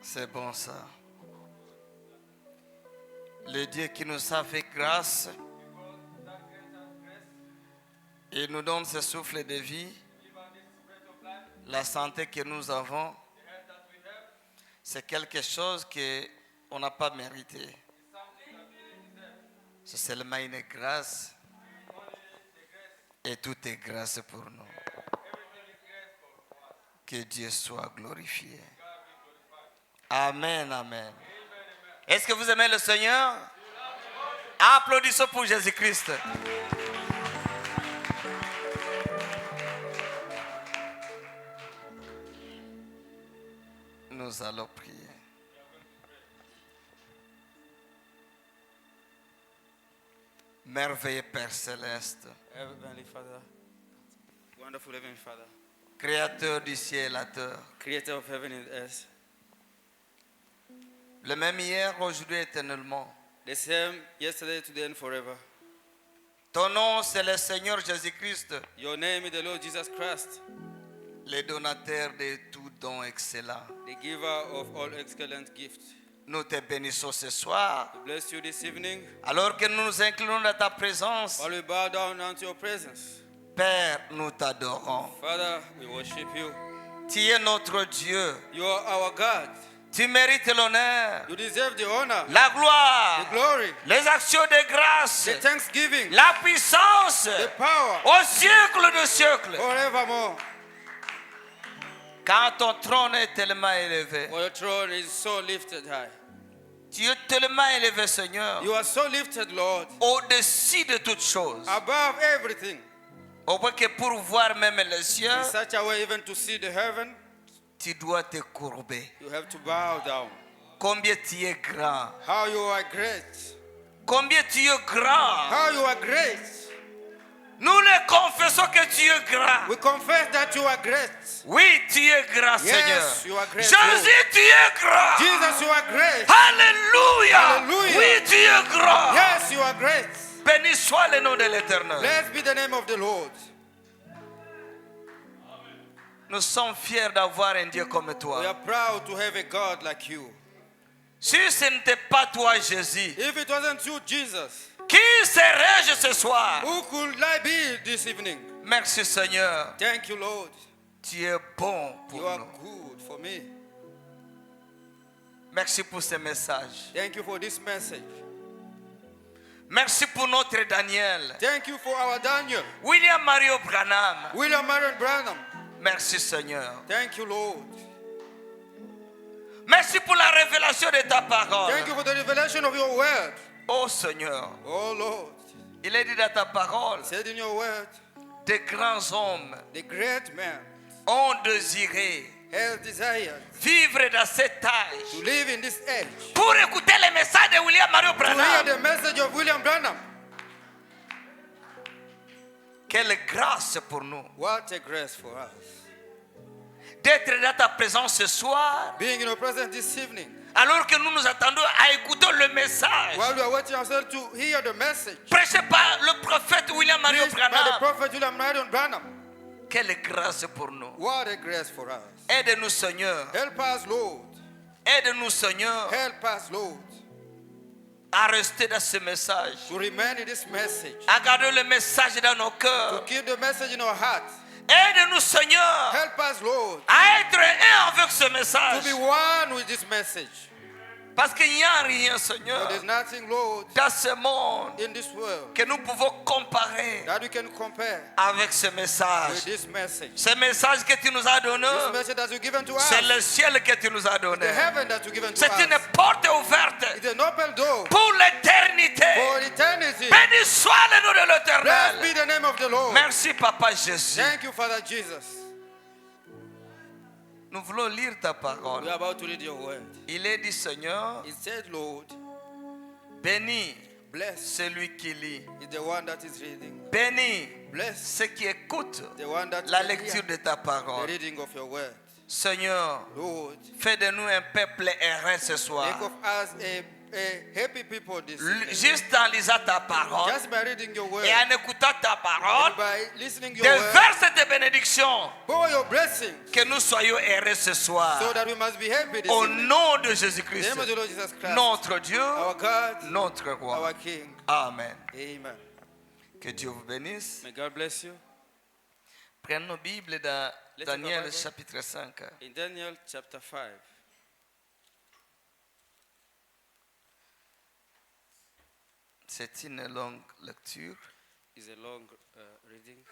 C'est bon ça. Le Dieu qui nous a fait grâce et nous donne ce souffle de vie, la santé que nous avons, c'est quelque chose qu'on n'a pas mérité. C'est seulement une grâce et tout est grâce pour nous. Que Dieu soit glorifié. Amen, amen. Est-ce que vous aimez le Seigneur? Applaudissons pour Jésus-Christ. Nous allons prier. Merveilleux Père Céleste, Heavenly Father, wonderful Heavenly Father, Créateur du ciel et la terre, Creator of heaven and earth, le même hier, aujourd'hui, éternellement. the same yesterday, today, and forever. Ton nom, c'est le Seigneur Jésus-Christ, Your name is the Lord Jesus Christ, le donateur de tout don excellent. the giver of all excellent gifts. Nous te bénissons ce soir, We bless you this evening, alors que nous nous inclinons dans ta présence. while we bow down unto your presence. Père, nous t'adorons. Father, we worship you. Tu es notre Dieu. You are our God. Tu mérites l'honneur, You deserve the honor, la the gloire, glory, les actions de grâce, the thanksgiving, la puissance the power, au siècle de siècles. forevermore. Car ton trône est tellement élevé. For your throne is so lifted high. Tu es tellement élevé, Seigneur, You are so lifted, Lord, au-dessus de toutes choses. above everything. Au point que pour voir même les cieux, In such a way, even to see the heaven, tu dois te courber. you have to bow down. Combien tu es grand. How you are great. Combien tu es grand. How you are great. Nous le confessons que tu es grand. We confess that you are great. Oui, tu es grand, Yes, Seigneur. you are great, Jésus, tu es grand. Jesus, you are great. Alléluia. Hallelujah. Oui, tu es grand. Yes, you are great. Béni soit le nom de l'Éternel. Blessed be the name of the Lord. Nous sommes fiers d'avoir un Dieu comme We toi. are proud to have a God like you. Si ce n'était pas toi, Jésus, If it wasn't you, Jesus, qui serais-je ce soir? who could I be this evening? Merci, Seigneur. Thank you, Lord. Tu es bon You pour are nous. good for me. Merci pour ce message. Thank you for this message. Merci pour notre Daniel. Thank you for our Daniel, William Mario Branham. William Marion Branham. Merci, Seigneur. Thank you, Lord. Merci pour la révélation de ta parole. Thank you for the revelation of your word. Oh Seigneur, Oh Lord, il est dit dans ta parole, said in your word, de grands hommes the great man ont désiré has desired vivre dans cet to âge live in this age, pour écouter les messages de William Mario to hear Branham. the message of William Branham. Quelle grâce pour nous What a grace for us. d'être dans ta présence ce soir, Being in your presence this evening, alors que nous nous attendons à écouter le message while we are waiting ourselves to hear the message prêché par le prophète William Mario preached by the Branham. prophet William Marion Branham. Quelle grâce pour nous. What a grace for us. Aide-nous, Seigneur. Help us, Lord. Aide-nous, Seigneur, Help us, Lord, à rester dans ce message, to remain in this message, à garder le message dans nos to cœurs. keep the message in our hearts. Aide-nous, Seigneur, Help us, Lord, à être un avec ce to message. be one with this message. Parce qu'il n'y a rien, For Seigneur, there's nothing, Lord, dans ce monde in this world que nous pouvons comparer that we can compare avec ce with message. this message. Ce message que tu nous as donné, This message that you've given to us, c'est le ciel que tu nous as donné. the heaven that you've given to C'est une us. porte ouverte It's an open door pour l'éternité. for eternity. Béni soit le nom de Blessed be l'Éternel. the name of the Lord. Merci, Papa Jésus. Thank you, Father Jesus. Nous voulons lire ta We parole. are about to read your word. Il est dit, Seigneur, It said, Lord, béni bless celui qui lit. is the one that is reading. Béni Bless ceux qui écoutent the one that la can lecture hear de ta the parole. reading of your word. Seigneur, Lord, fais de nous un peuple errant ce make soir. of us a happy people this evening. Juste en lisant ta parole Just by reading your word et en écoutant ta parole, and by listening your des word, verses de bénédiction, pour your blessings, que nous soyons heureux ce soir. so that we must be happy this Au evening. nom de In the Jésus-Christ, name of the Lord Jesus Christ, notre Dieu, our God, notre roi. our King. Amen. Amen. Que Dieu vous bénisse. May God bless you. Prenons nos Bibles dans Let's Daniel take our Bible. chapitre 5. In Daniel chapter 5, C'est une longue lecture, is a long reading,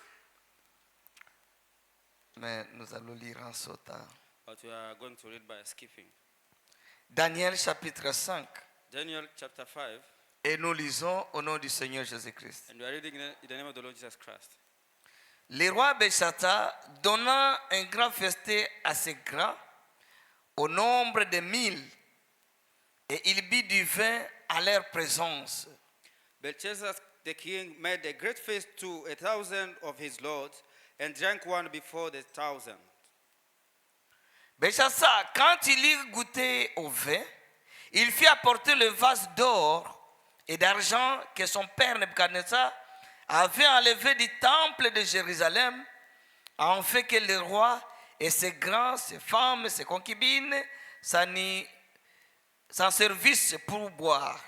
mais nous allons lire en sautant. but we are going to read by skipping. Daniel chapitre 5. Daniel chapter 5, Et nous lisons au nom du Seigneur Jésus-Christ. and we are reading in the name of the Lord Jesus Christ. Le roi Belshazzar donna un grand festin assez grand, au nombre de 1000, et il but du vin à leur présence. Belshazzar the king made a great feast to 1,000 of his lords, and drank one before the 1,000. Belshazzar, quand il eut goûté au vin, il fit apporter le vase d'or et d'argent que son père Nebuchadnezzar avait enlevé du temple de Jérusalem, en fait que le roi et ses grands, ses femmes, ses concubines s'en servissent pour boire.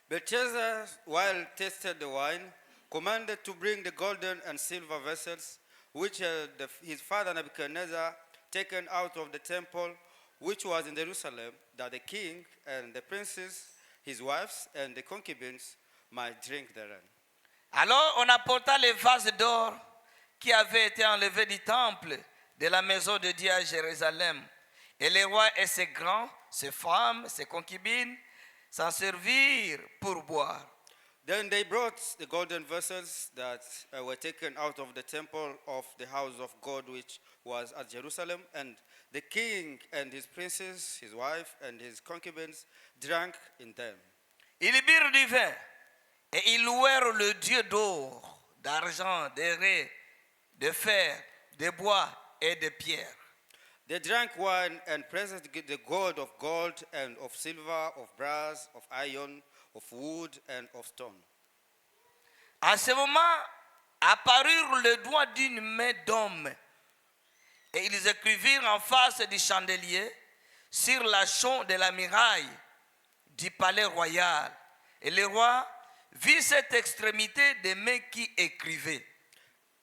Belshazzar, while tasted the wine, commanded to bring the golden and silver vessels, which his father Nebuchadnezzar taken out of the temple, which was in Jerusalem, that the king and the princes, his wives, and the concubines might drink therein. Alors on apporta les vases d'or qui avaient été enlevés du temple de la maison de Dieu à Jérusalem. Et les rois et ses grands, ses femmes, ses concubines s'en servirent pour boire. Then they brought the golden vessels that were taken out of the temple of the house of God, which was at Jerusalem, and the king and his princes, his wife, and his concubines drank in them. Ils birent du vin et ils louèrent le Dieu d'or, d'argent, d'airain, de fer, de bois et de pierre. They drank wine and praised the God of gold and of silver, of brass, of iron, of wood, and of stone. À ce moment, apparurent les doigts d'une main d'homme, et ils écrivirent en face du chandelier sur la chambre de la muraille du palais royal. Et le roi vit cette extrémité des mains qui écrivaient.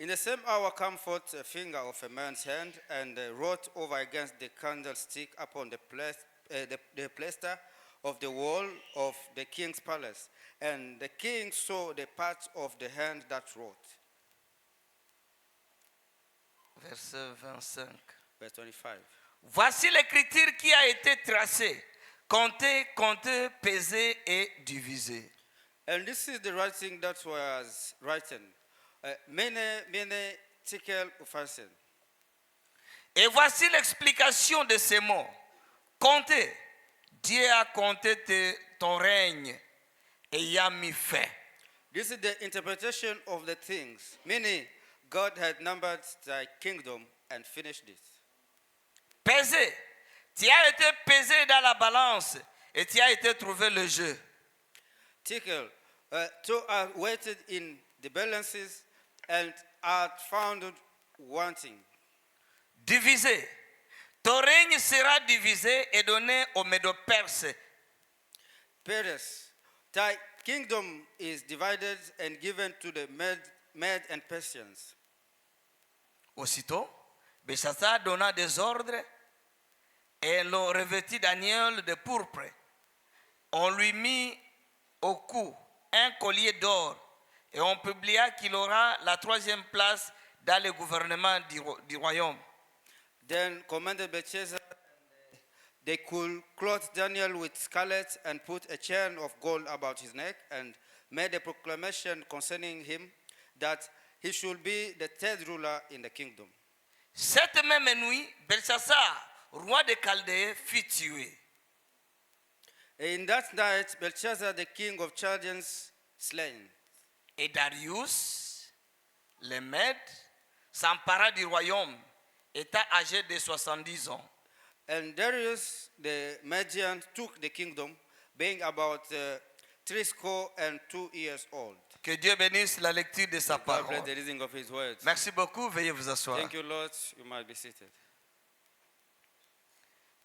In the same hour came forth a finger of a man's hand, and wrote over against the candlestick upon the plaster of the wall of the king's palace. And the king saw the part of the hand that wrote. Verset 25. Verse 25. Voici l'écriture qui a été tracée, comptée, comptée, pesée et divisée. And this is the writing that was written. Many tickle offenses. Et voici l'explication de ces mots. Comptez. Dieu a compté ton règne et y a mis fin. This is the interpretation of the things. Meaning, God had numbered thy kingdom and finished it. Pesé. Tu as été pesé dans la balance et tu as été trouvé le jeu. Tickle. To are weighted in the balances and are found wanting. Divisé. Ton règne sera divisé et donné aux Médo-Perses. Perez. Thy kingdom is divided and given to the Mede and Persians. Aussitôt, Belshazzar donna des ordres et l'on revêtit Daniel de pourpre. On lui mit au cou un collier d'or et on publia qu'il aura la 3e place dans le gouvernement du royaume. Then commanded Belshazzar, they could clothe Daniel with scarlet and put a chain of gold about his neck, and made a proclamation concerning him that he should be the 3rd ruler in the kingdom. Cette même nuit, Belshazzar, roi des Chaldéens, fut tué. In that night, Belshazzar, the king of Chaldeans, slain. Et Darius, le Mède, s'empara du royaume, étant âgé de 70 ans. And Darius, the Median, took the kingdom, being about 62 years old. Que Dieu bénisse la lecture de sa God bless parole. the reading of his words. Merci beaucoup. Veuillez vous asseoir. Thank you, Lord. You might be seated.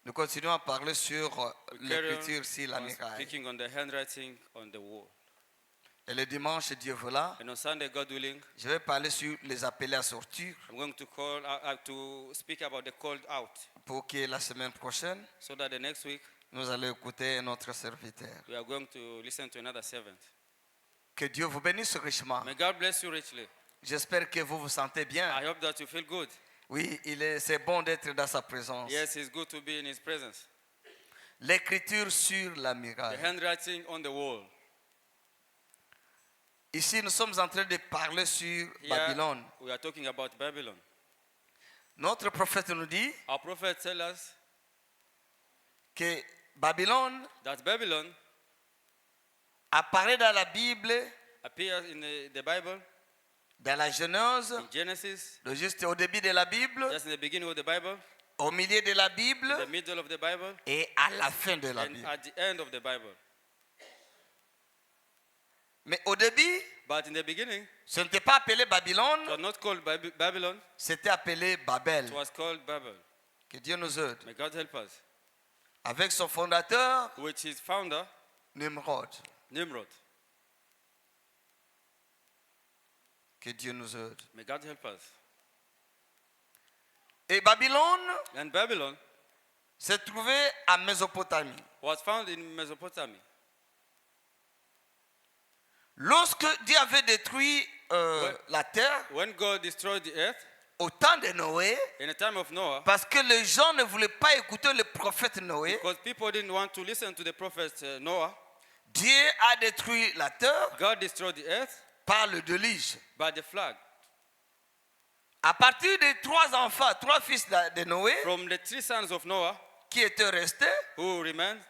Nous continuons à parler sur Carry l'écriture sur la on muraille. speaking on the handwriting on the wall. Et le dimanche, Dieu voulant, And on Sunday, God willing, je vais parler sur les appelés à sortir I'm going to to speak about the called out, pour que la semaine prochaine, so that the next week nous allons écouter notre serviteur. we are going to listen to another servant. Que Dieu vous bénisse richement. May God bless you richly. J'espère que vous vous sentez bien. I hope that you feel good. Oui, c'est bon d'être dans sa présence. Yes, it's good to be in his presence. L'écriture sur la The muraille. handwriting on the wall. Ici, nous sommes en train de parler sur Here, Babylone. we are talking about Babylon. Notre prophète nous dit Our prophet tells us que Babylone that Babylon apparaît dans la Bible, appears in the Bible, dans la Genèse, in Genesis, juste au début de la Bible, just in the beginning of the Bible, au milieu de la Bible in the middle of the Bible, et à la fin de la and Bible. at the end of the Bible. Mais au début, But in the beginning, ce n'était pas appelé it was Babylone, not called Babylon, c'était appelé Babel. it was called Babel. Que Dieu nous aide. May God help us. Avec son fondateur, Which his founder, Nimrod. Nimrod. Que Dieu nous aide. May God help us. Et Babylone And Babylon se trouvait à Mésopotamie. was found in Mesopotamia. Lorsque Dieu avait détruit la terre, When God destroyed the earth, au temps de Noé, in the time of Noah, parce que les gens ne voulaient pas écouter le prophète Noé, because people didn't want to listen to the prophet Noah, Dieu a détruit la terre God destroyed the earth par le déluge. by the flood. À partir des trois enfants, trois fils de Noé From the 3 sons of Noah qui étaient restés, who remained,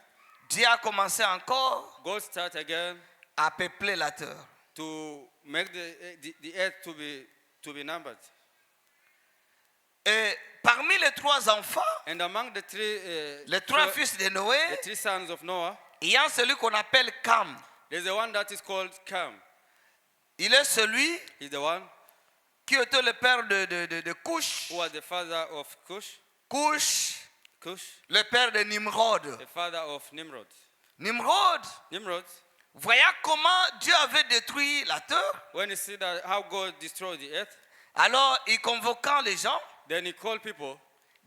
Dieu a commencé encore God started again à peupler la terre. to make the earth to be numbered. Et parmi les trois enfants, And among the les trois fils de Noé, the 3 sons of Noah, il y a celui qu'on appelle Cam. there's the one that is called Cam. Il est celui He's the one qui était le père de Cush. who was the father of Cush, Le père de Nimrod. the father of Nimrod. Nimrod, Nimrod, voyant comment Dieu avait détruit la terre, when he see that how God destroyed the earth, alors il convoquant les gens then he called people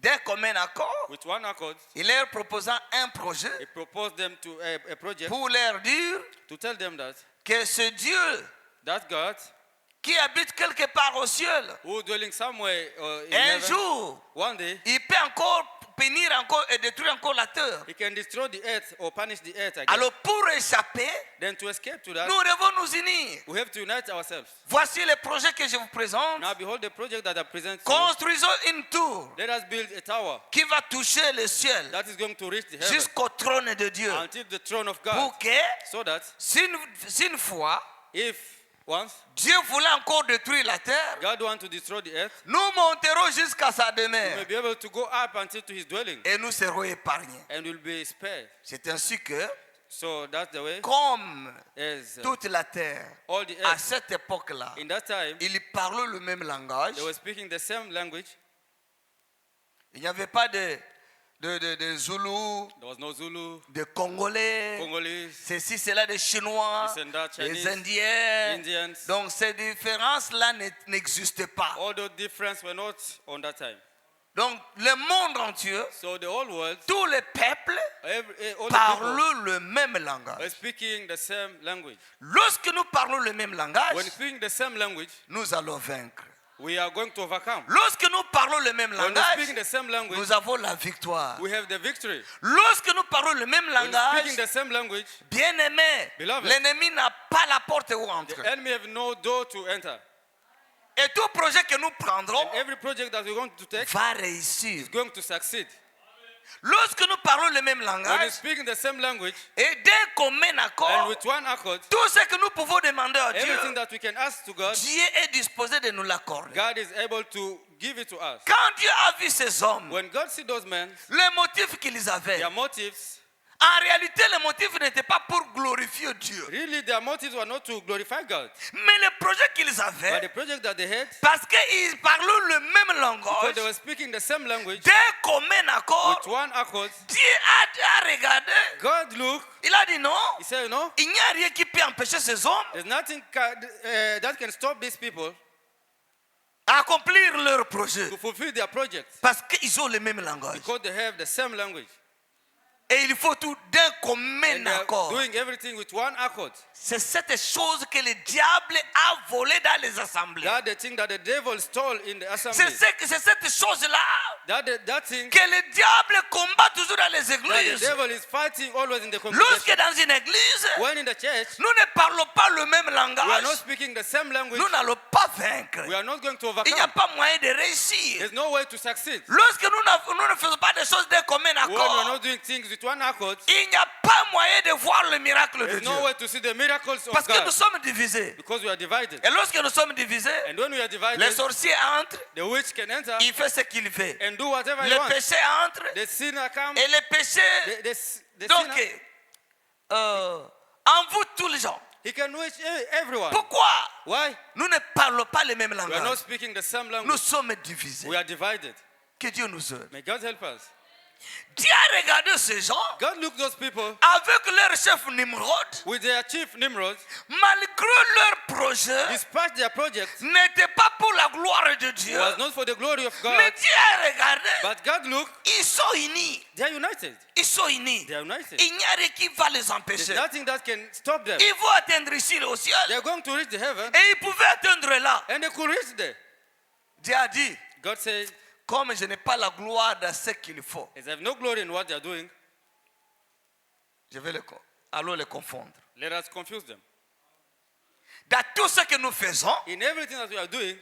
d'un commun accord, with one accord. il leur proposant un projet He proposed them to a project pour leur dire to tell them that que ce Dieu that God, qui habite quelque part au ciel, who dwelling somewhere in un heaven, jour, one day il peut encore punir encore et détruire encore la terre. he can destroy the earth or punish the earth again. Alors pour échapper, Then to escape to that, nous devons nous unir. we have to unite ourselves. Voici le projet que je vous présente. Now behold the project that I present to you. Construisons une tour Let us build a tower qui va toucher le ciel that is going to reach the heaven jusqu'au trône de Dieu. until the throne of God, Pour que, so that si une fois, if once Dieu voulait encore détruire la terre, God wants to destroy the earth, nous monterons jusqu'à sa we may demeure be able to go up until to his dwelling et nous serons épargnés. and will be spared. C'est ainsi que, So that's the way. comme As toute la terre, all the à earth, cette époque-là, in that time, ils parlaient le même langage. they were speaking the same language. Il n'y avait pas de Zoulous, There was no Zulu, de Congolais, Congolese, ceci, cela, des Chinois, this and that, des Chinese, Indiens. Indians. Donc ces différences-là n'existaient pas. All those differences were not on that time. Donc le monde entier, So the whole world, tous les peuples all the people parlent le même were langage. speaking the same language. Lorsque nous parlons le même langage, When speaking the same language, nous allons vaincre. we are going to overcome. Lorsque nous parlons le même When we speaking langage, the same language, nous avons la victoire. we have the victory. Lorsque nous parlons le même When langage, speaking the same language, bien aimé, Beloved, l'ennemi n'a pas la porte où the entrer. enemy have no door to enter. Et tout projet que nous prendrons And every project that we're going to take va réussir. is going to succeed. Lorsque nous parlons le même When we langage speaking the same language et d'un commun and accord, with one accord, tout ce que nous pouvons demander à everything Dieu, that we can ask to God, Dieu est disposé de nous l'accorder. God is able to give it to us. Quand Dieu a vu ces hommes, When God see those men, les motifs qu'ils avaient, their motives, En réalité, le motif n'était pas pour glorifier Dieu. Really, their motives were not to glorify God. Mais le projet qu'ils But avaient, the project that they had, parce qu'ils parlaient le même because langage, they were speaking the same language, d'un commun accord, with one accord, Dieu a regardé. God looked, Il a dit non, he said, you know, il n'y a rien qui peut empêcher ces hommes there's nothing that can stop these people à accomplir leur projet. to fulfill their project, Parce qu'ils ont le même langage. because they have the same language. Et il faut tout d'un commun And they are accord. doing everything with one accord. C'est cette chose que le diable a volé dans les assemblées. That the thing that the devil stole in the C'est assembly. c'est cette chose-là That thing que le diable combat toujours dans les that the églises. devil is fighting always in the Lorsque congregation. dans une église, When in the church, nous ne parlons pas le même we are langage, not speaking the same language. nous n'allons pas vaincre. We are not going to Il n'y a overcome. pas moyen de réussir. There's no way to succeed. Lorsque nous ne faisons pas des choses d'un commun When we are accord, not doing things with one accord, il n'y a pas moyen de voir le miracle de there's Dieu. no way to see the miracles of Parce que nous God. sommes divisés. Because we are divided. Et lorsque nous sommes divisés, And when we are les divided, sorciers entrent, the witch can enter il fait ce qu'il fait. and do whatever he Le wants. péché entre The sinner comes. et le péché, The donc, sinner, envoûte tous les gens. he can reach everyone. Pourquoi? Why? Nous ne parlons pas le même We are not langage. speaking the same Nous language. sommes divisés. We are divided. Que Dieu nous aide. May God help us. Dieu a regardé ces gens God looked those people avec leur chef Nimrod, with their chief Nimrod, malgré leur projet, despite their project, n'était pas pour la gloire de Dieu. was not for the glory of God. Mais Dieu a regardé, But God looked, ils sont unis. they are united. Ils sont unis. They are united. Il n'y a rien qui va les There's empêcher. nothing that can stop them. Ils vont atteindre ici au They ciel. are going to reach the heaven, Et ils pouvaient atteindre là. and they could reach there. Dieu a dit, God said, comme je n'ai pas la gloire dans ce qu'il faut, as they have no glory in what they are doing, je vais alors les confondre. let us confuse them. Dans tout ce que nous faisons, In everything that we are doing,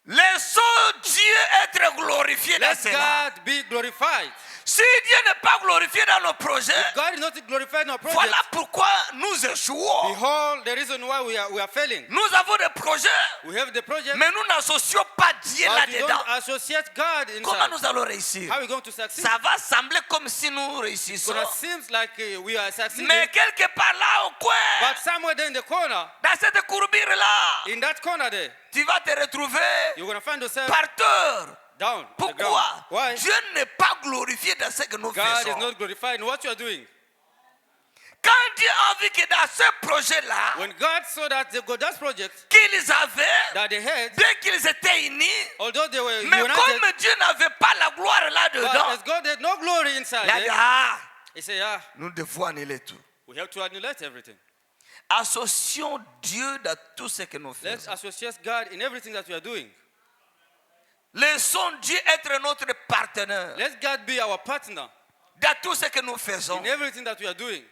laissons Dieu être glorifié dans let cela. God be glorified. Si Dieu n'est pas glorifié dans nos projets, If God is not glorified in our project, voilà pourquoi nous échouons. behold the reason why we are failing. Nous avons des projets, We have the project, mais nous n'associons pas Dieu but we là-dedans. don't associate God Comment inside. nous allons réussir? How are we going to succeed? Ça va sembler comme si nous réussissons. So it seems like we are succeeding, Mais quelque part là au coin, but somewhere there in the corner, dans cette courbure-là, in that corner there, tu vas te retrouver you're going to find yourself par terre. down on the ground. Pourquoi? Why? Dieu n'est pas glorifié dans ce que nous God is faisons. not glorified in what you are doing. Quand Dieu a vu que dans ce projet-là, When God saw that the God's project qu'ils avaient, that they had, dès qu'ils étaient unis, although they were mais united, comme Dieu n'avait pas la gloire but là-dedans, as God had no glory inside il a dit, it, ah, he said, yeah, nous devons annuler tout. we have to annihilate everything. Associons Dieu dans tout ce que nous Let's faisons. associate God in everything that we are doing. Laissons Dieu être notre partenaire Let God be our partner dans tout ce que nous faisons. in everything that we are doing,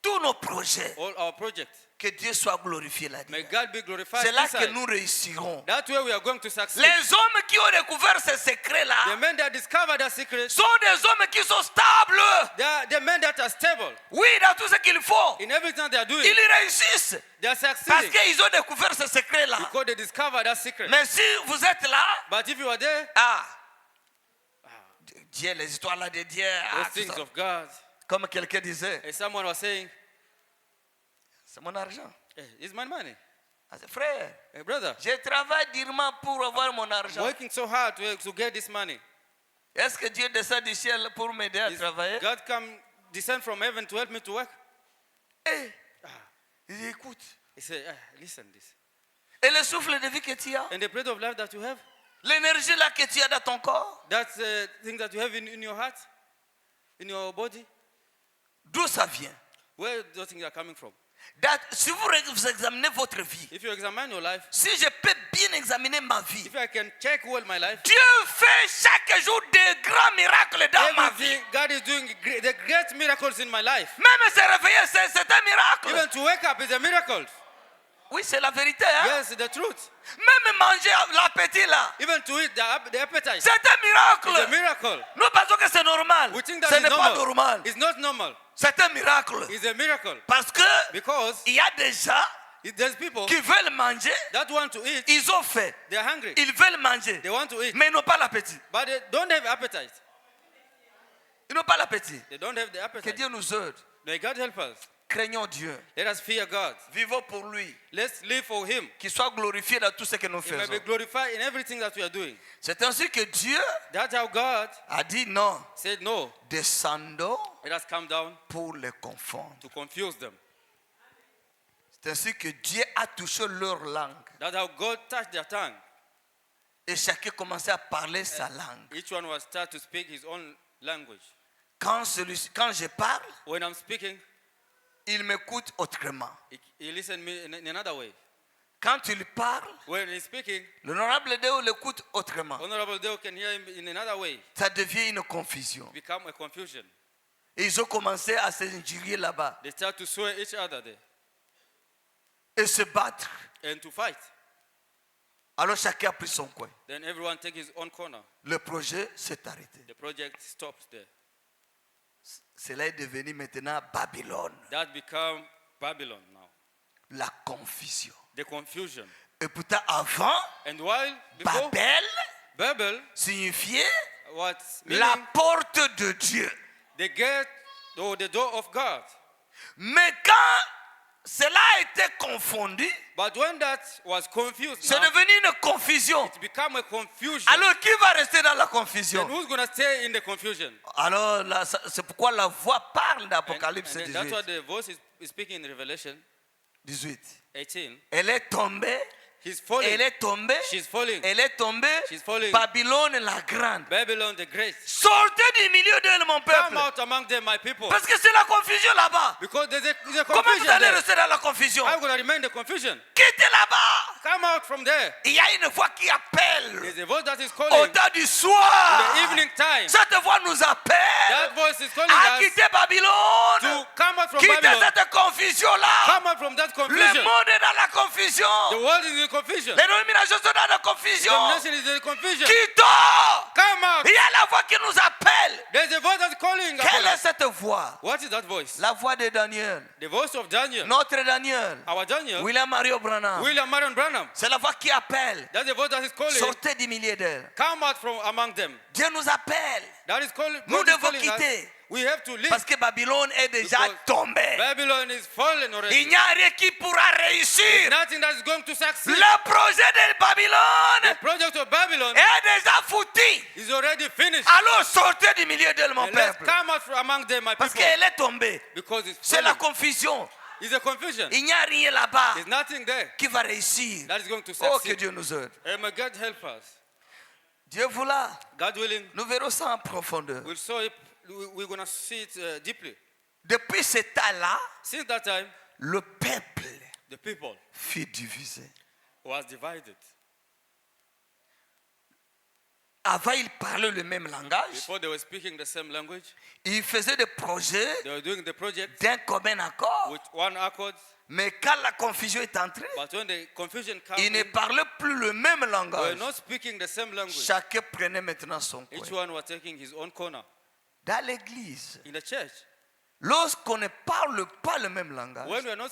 Tous nos projets, all our projects. que Dieu soit glorifié May là-dedans. God be glorified C'est là que inside. nous réussirons. That way we are going to succeed. Les hommes qui ont découvert ce The secret-là men that discover that secret, sont des hommes qui sont stables. they are the men that are stable Oui, dans tout ce qu'il faut. in everything they are doing. Ils réussissent They are parce succeeding qu'ils ont découvert ce secret-là. because they discover that secret. Mais si vous êtes là, But if you are there, Dieu, les histoires là de Dieu, those tout things ça. of God, Comme quelqu'un disait, and someone was saying, c'est mon argent. hey, it's my money. Ah, c'est frère, Hey, brother, je travaille durement pour avoir mon I'm argent. working so hard to get this money. Est-ce que Dieu descend du ciel pour m'aider à Is travailler? God come descend from heaven to help me to work? Eh, il dit, écoute. He said, listen this. Et le souffle de vie que tu as, And the breath of life that you have, l'énergie là que tu as dans ton corps, that's the thing that you have in your heart, in your body, d'où ça vient? where those things are coming from. Si vous examinez votre vie, If you examine your life, si je peux bien examiner ma vie, if I can check well my life, Dieu fait chaque jour des grands miracles dans ma vie. everything God is doing the great miracles in my life. Même se réveiller, c'est un miracle. Even to wake up is a miracle. Oui, c'est la vérité. Hein? Yes, the truth. Même manger l'appétit là, Even to eat the appetite c'est un is a miracle. miracle. Nous pensons que c'est normal. We think that Ce is n'est pas normal. normal. It's not normal. C'est un miracle. It's a miracle. Parce que Because il y a des gens there's people qui veulent manger, that want to eat, ils ont faim. they're hungry, Ils veulent manger, they want to eat, mais ils n'ont pas l'appétit. but they don't have appetite. Ils n'ont pas l'appétit. They don't have the Que appetite. Dieu nous aide. May God help us. Craignons Dieu. Let us fear God. Vivons pour lui. Let's live for Him. Qu'il soit glorifié dans tout ce que nous He may faisons. be glorified in everything that we are doing. C'est ainsi que Dieu That's how God a dit non. said no. Descendons Let us come down pour les confondre. to confuse them. C'est ainsi que Dieu a touché leur langue. That's how God touched their tongue. Et chacun commençait à parler sa langue. Each one was start to speak his own language. Quand je parle, When I'm speaking, il m'écoute autrement. he listens to me in another way. Quand il parle, When he's speaking, l'honorable Déo l'écoute autrement. Honorable Deo can hear him in another way. Ça devient une confusion. It become a confusion. Et ils ont commencé à s'injurier là-bas They start to swear each other there et se battre. and to fight. Alors chacun a pris son coin. Then everyone take his own corner. Le projet s'est arrêté. The project stops there. Cela est devenu maintenant Babylone. That become Babylon now. La confusion. The confusion. Et pourtant avant, And while before, Babel Babel signifiait was la meaning porte de Dieu. the gate or the door of God. Mais quand cela a été confondu, But when that was confused c'est now, devenu une confusion. it become a confusion. Alors qui va rester dans la Then confusion? who's going to stay in the confusion? Alors là, c'est pourquoi la voix parle And d'Apocalypse then that's what 18. the voice is speaking in Revelation 18. 18. Elle est tombée, He's falling. elle est tombée, She's falling. elle est tombée, She's falling. Babylone la grande. Babylon the great. Sortez du milieu d'elle, mon Come peuple. out among them, my people. Parce que c'est la confusion là-bas. Because there's a Comment vous confusion allez there. rester dans la confusion? I'm going to remain in the confusion. Quittez là-bas. Come out from there. Il y a une voix qui appelle There's a voice that is au calling temps du in soir. the evening time. Cette voix nous appelle That voice is calling à us quitter Babylone. to come out from Quitter Babylon. cette confusion-là. Come out from that Le confusion. monde est dans la confusion. The world is in confusion. Les dominations sont dans la confusion. Domination is in confusion. Quittons. Come out. Il y a la voix qui nous appelle. There's a voice that's calling upon Quelle est us. cette voix? What is that voice? La voix de Daniel. The voice of Daniel. Notre Daniel. Our Daniel. William Mario Branham. William Marion Branham. C'est la voix qui appelle. That's the voice that is calling. Sortez du milieu d'elle. Come out from among them. Dieu nous appelle. That is calling. Nous God is devons calling us. quitter. We have to leave. Parce que Babylone est déjà Because tombée. Babylon is fallen Il already. n'y a rien qui pourra réussir. Nothing that is going to succeed. Le projet de The Babylone project of Babylon est déjà foutu. is already finished. Alors sortez du milieu d'elle, mon And let's peuple. come out from among them, my Parce people. qu'elle est tombée. Because it's C'est la fallen. confusion. It's a confusion. Il n'y a rien là-bas There's nothing there qui va réussir. that is going to Oh, que succeed. Dieu nous aide. And may God help us. Dieu voula. God willing, Nous verrons ça en profondeur. we'll saw it. We're going to see it deeply. Depuis ce temps-là, Since that time, le peuple the people fut divisé. was divided. Avant, ils parlaient le même langage. Before they were speaking the same language, Ils faisaient des projets they were doing the project d'un commun accord. with one accord. Mais quand la confusion est entrée, But when the confusion came, ils ne in, parlaient plus le même they were langage. not speaking the same language. Chacun prenait maintenant son Each coin. one was taking his own corner. Dans l'église, In the church, lorsqu'on ne parle pas le même langage, when we are not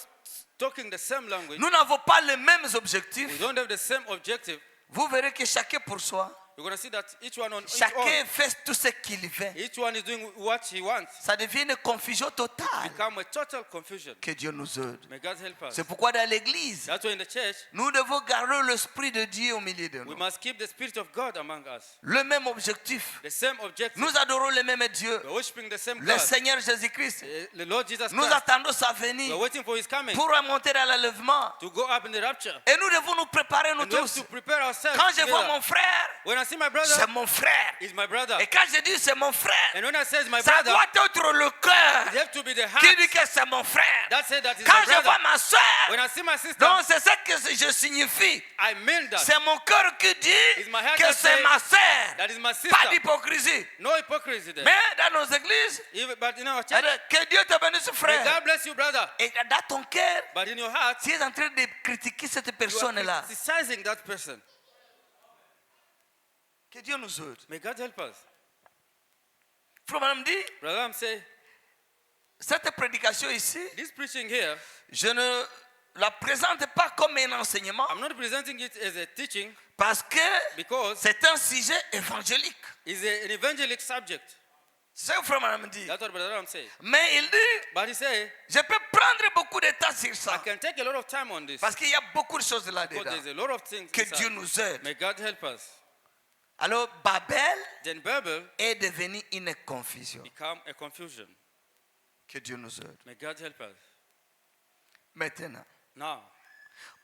talking the same language, nous n'avons pas les mêmes we objectifs. don't have the same objective. Vous verrez que chacun pour soi, You're going to see that each one on each chacun own, fait tout ce qu'il veut. each one is doing what he wants. Ça devient une confusion totale. Become a total confusion. Que Dieu nous aide. May God help us. C'est pourquoi dans l'église, That's why in the church, nous devons garder l'esprit de Dieu au milieu de we nous. must keep the Spirit of God among us. Le même objectif. The same objective. Nous adorons le même Dieu, We're worshiping the same le God. Seigneur Jésus-Christ. The Lord Jesus Nous Christ. attendons sa We're venue waiting for His coming pour remonter à l'enlèvement. to go up in the rapture. Et nous devons nous préparer, nous And we have tous. to prepare ourselves. Quand je vois together. mon frère, When I see my brother, c'est mon frère. he's my brother. Et quand je dis c'est mon frère, And when I say it's my ça brother, doit être le cœur it has to be the qui heart dit que c'est mon frère. that says that is Quand my je vois brother. ma soeur, When I see my sister, donc c'est ce que je signifie. I mean that. C'est mon cœur qui dit It's my heart que that c'est says ma soeur. that is my sister. Pas d'hypocrisie. No hypocrisy there. Mais dans nos églises, But in our church, que Dieu te bénisse, may frère. God bless you, brother. Et dans ton cœur, But in your heart, tu es en train de critiquer cette you are personne-là. criticizing that person. Que Dieu nous aide. May God help us. Frère Madame dit, Brother, I'm saying, cette prédication ici, this preaching here, je ne la présente pas comme un enseignement I'm not presenting it as a teaching parce que because c'est un sujet évangélique. it's an evangelic subject. C'est ce que Frère Branham dit. That's what Brother Branham said. Mais il dit, But he said, je peux prendre beaucoup de temps sur I ça. can take a lot of time on this. Parce qu'il y a beaucoup de choses Because là-dedans. there's a lot of things Que inside. Dieu nous aide. May God help us. Alors, Babel Then Babel est devenu une confusion. become a confusion. Que Dieu nous aide. May God help us. Maintenant, Now,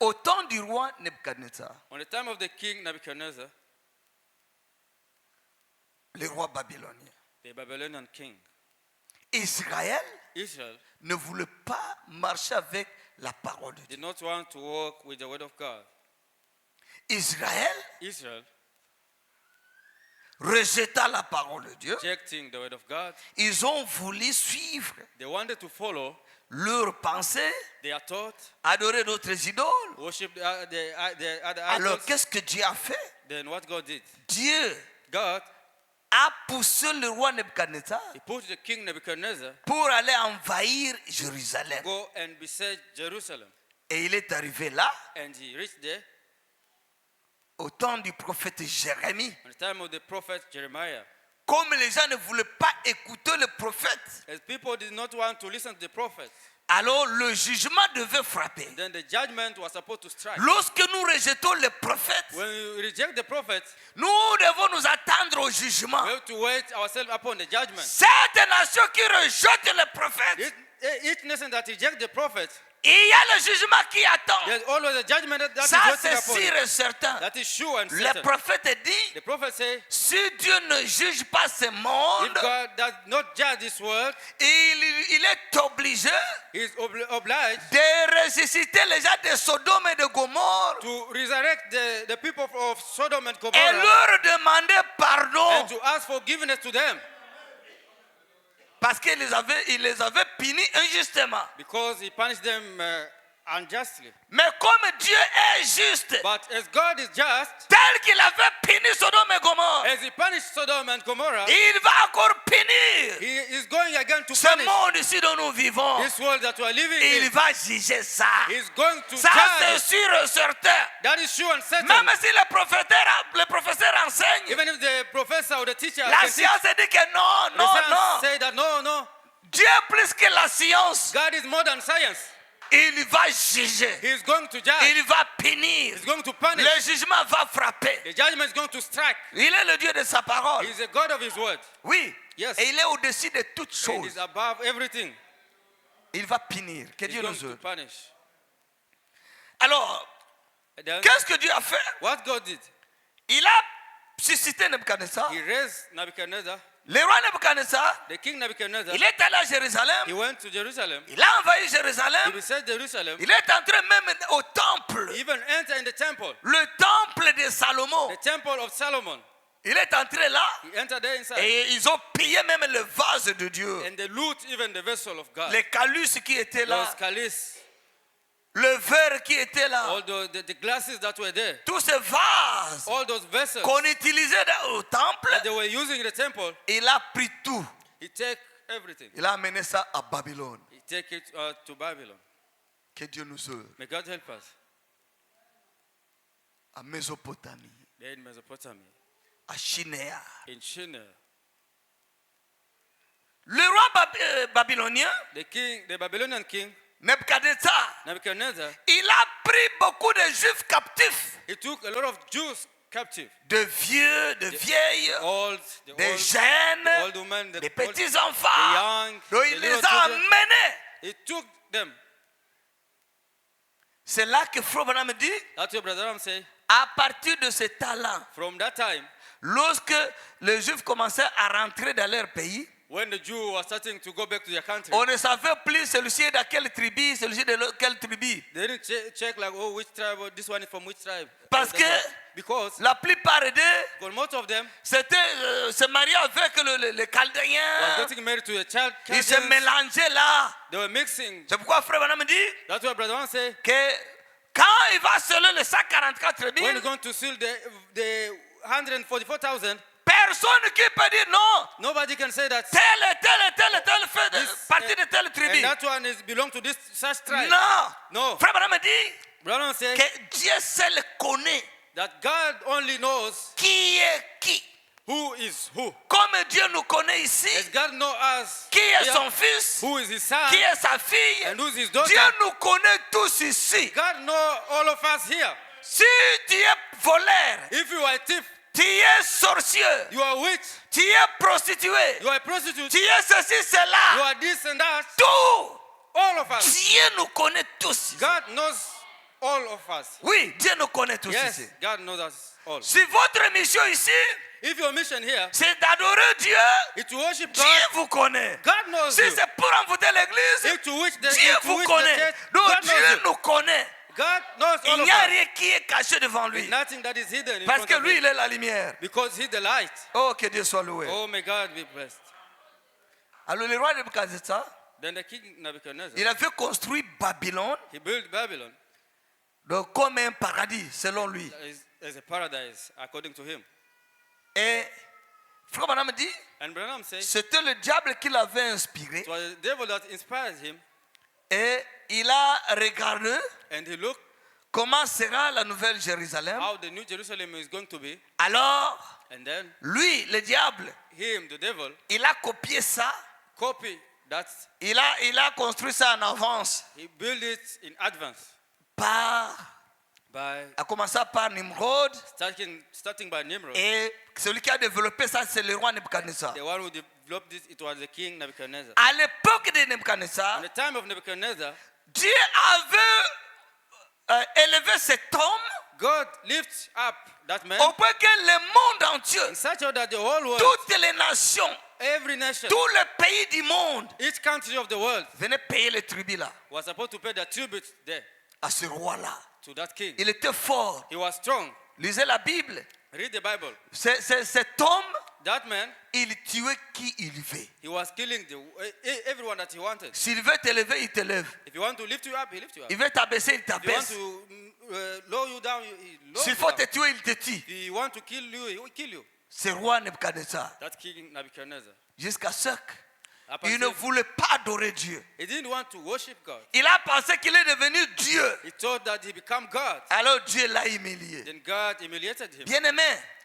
au temps du roi Nebuchadnezzar, on the time of the king Nebuchadnezzar, le roi babylonien, the Babylonian king, Israël Israel ne voulait pas marcher avec la parole de Dieu. did not want to walk with the word of God. Israël Israel, rejeta la parole de Dieu. rejecting the word of God, Ils ont voulu suivre they wanted to follow leurs pensées, their thought, adorer d'autres idoles. worship the other Alors, idols. qu'est-ce que Dieu a fait? Then what God did? Dieu God, a poussé le roi Nebuchadnezzar he pushed the king Nebuchadnezzar pour aller envahir Jérusalem. go and besiege Jerusalem. Et il est arrivé là, And he reached there au temps du prophète Jérémie. on the time of the prophet Jeremiah. Comme les gens ne voulaient pas écouter le prophète, As people did not want to listen to the prophet, alors le jugement devait frapper. then the judgment was supposed to strike. Lorsque nous rejetons le prophète, When we reject the prophet, nous devons nous attendre au jugement. we have to wait ourselves upon the judgment. Cette nation qui rejette le prophète, Each nation that rejects the prophet, il y a le jugement qui attend. there's always a judgment that is Ça, waiting c'est upon sûr it. et certain. That is sure and Le certain. prophète dit, The prophet says, si Dieu ne juge pas ce if monde, God does not judge this world, il est obligé he is obliged de ressusciter les gens de Sodome et de Gomorre to resurrect the people of Sodom and et Gomorrah leur demander pardon and to ask forgiveness to them parce qu'il les avait punis injustement. because he punished them unjustly. Mais comme Dieu est juste, But as God is just, tel qu'il avait puni Sodome et Gomorre, as he punished Sodom and Gomorrah, il va encore punir he is going again to ce punish monde ici dont nous vivons. this world that we are living Il in. va juger ça. He is going to Ça, c'est judge. sûr et certain. That is sure and certain. Même si le professeur enseigne, Even if the professor or the teacher la can teach, science dit que non, the non, science non. say that no, Dieu est plus que la science. God is more than science. Il va juger. He is going to judge. Il va punir. He is going to punish. Le jugement va frapper. The judgment is going to strike. Il est le Dieu de sa parole. He is a God of his word. Oui. Yes. Et il est au-dessus de toutes And choses. is above everything. Il va punir. Que He's Dieu going nous to aide. punish. Alors, And then, qu'est-ce que Dieu a fait? what God did, Il a suscité Nebuchadnezzar. he raised Nebuchadnezzar, Le roi Nebuchadnezzar, the king Nebuchadnezzar. il est allé à He Jérusalem. went to Jerusalem. Il a envahi He Jérusalem. besieged Jerusalem. Il est entré même au temple. He even entered in the temple, Le temple de Salomon. the temple of Solomon. Il est entré là. He entered there inside. Et ils ont pillé même le vase de Dieu. And they loot even the vessel of God. Les calusses qui étaient là. Those calices, Le verre qui était là. all the glasses that were there, Tous ces vases all those vessels qu'on utilisait au temple. that they were using in the temple, Il a pris tout. he take everything. Il a amené ça à Babylone. He take it to Babylon. Que Dieu nous aide. May God help us. À Mésopotamie. There in Mesopotamia, À Shinéar. in Shinar, Le roi babylonien, the Babylonian king Nebuchadnezzar, Nebuchadnezzar, il a pris beaucoup de juifs captifs. he took a lot of Jews captive, De vieux, de vieilles, the des old jeunes, women, des the petits-enfants. young, Donc the il little les a children. emmenés. He took them. C'est là que Frère Branham dit, That's what Brother Ram say. à partir de ce temps-là, From that time, lorsque les Juifs commençaient à rentrer dans leur pays, when the Jews were starting to go back to their country, on ne savait plus celui-ci est de quelle tribu, celui-ci est de quelle tribu. they didn't check like, oh, which tribe, or this one is from which tribe. Parce que Because la plupart d'eux, most of them c'était se marier avec les were Chaldéens. getting married to a child. Ils se mélangeaient là. They were mixing. C'est pourquoi Frère Branham dit That's what Brother Ram say. que quand il va sceller les 144 When 000, you're going to seal the 144,000, personne qui peut dire non, nobody can say that. tel fait This, partie de telle tribu. and that one is belong to this such tribe. Non. No. Frère Branham dit Brother Ram say que Dieu seul connaît that God only knows qui est qui. who is who. Comme Dieu nous connaît ici, As God knows us, qui est here, son fils, who is his son, qui est sa fille, and who is his daughter. Dieu nous connaît tous ici. God knows all of us here. Si tu es voleur, If you are a thief, tu es sorcier, you are witch, tu es prostitué, you are a prostitute, tu es ceci, you cela, are this and that, tout, all of us. Dieu nous connaît tous. God knows all of us. Oui, Dieu nous connaît tous Yes, ici. God knows us all. Si votre mission ici, If your mission here c'est d'adorer Dieu, is to worship Dieu God, vous connaît. God knows Si you. c'est pour envoûter l'église, If to which the, Dieu if to vous which the connaît. church, Donc God knows Dieu you. nous connaît. God knows all Il of n'y a us. rien qui est caché devant lui. Nothing that is hidden in Parce front que of lui, him. il est la lumière. Because he's the light. Oh, que Dieu soit loué. Oh, may God be blessed. Alors le roi de Nebuchadnezzar, Then the king Nebuchadnezzar, il avait construit Babylone he built Babylon donc, comme un paradis, selon lui. as a paradise, according to him. Et Frère Branham dit, And Branham says, c'était le diable qui l'avait inspiré. it was the devil that inspired him, Et il a regardé and he looked comment sera la nouvelle Jérusalem. how the New Jerusalem is going to be. Alors, And then lui, le diable, him, the devil, il a copié ça. copied that. Il a construit ça en avance. He built it in advance by A commencé par Nimrod. starting by Nimrod. Et celui qui a développé ça, c'est le roi Nebuchadnezzar. The one who developed this, it was the king Nebuchadnezzar. À l'époque de Nebuchadnezzar, In the time of Nebuchadnezzar, Dieu avait élevé cet homme God lifts up that man au point que le monde entier, in such a way that the whole world, toutes les nations, every nation, tous les pays du monde each country of the world venaient payer le tribut là, was supposed to pay their tribute there à ce roi-là. to that king. Il était fort. He was strong. Lisez la Bible. Read the Bible. Cet homme, That man, il tuait qui il veut. he was killing everyone that he wanted. S'il veut t'élever, il t'élève. If he want to lift you up, he lifts you up. Il veut t'abaisser, il If he want t'abaisse. to lower you down, he lowers S'il you faut down. te tuer, il te tue. If he want to kill you, he will kill you. C'est roi Nebuchadnezzar. That king Nebuchadnezzar. Jusqu'à ce Up qu'il ne until- voulait pas adorer Dieu. He didn't want to worship God. Il a pensé qu'il est devenu Dieu. He thought that he become God. Alors Dieu l'a humilié. Then God humiliated him. Bien-aimé,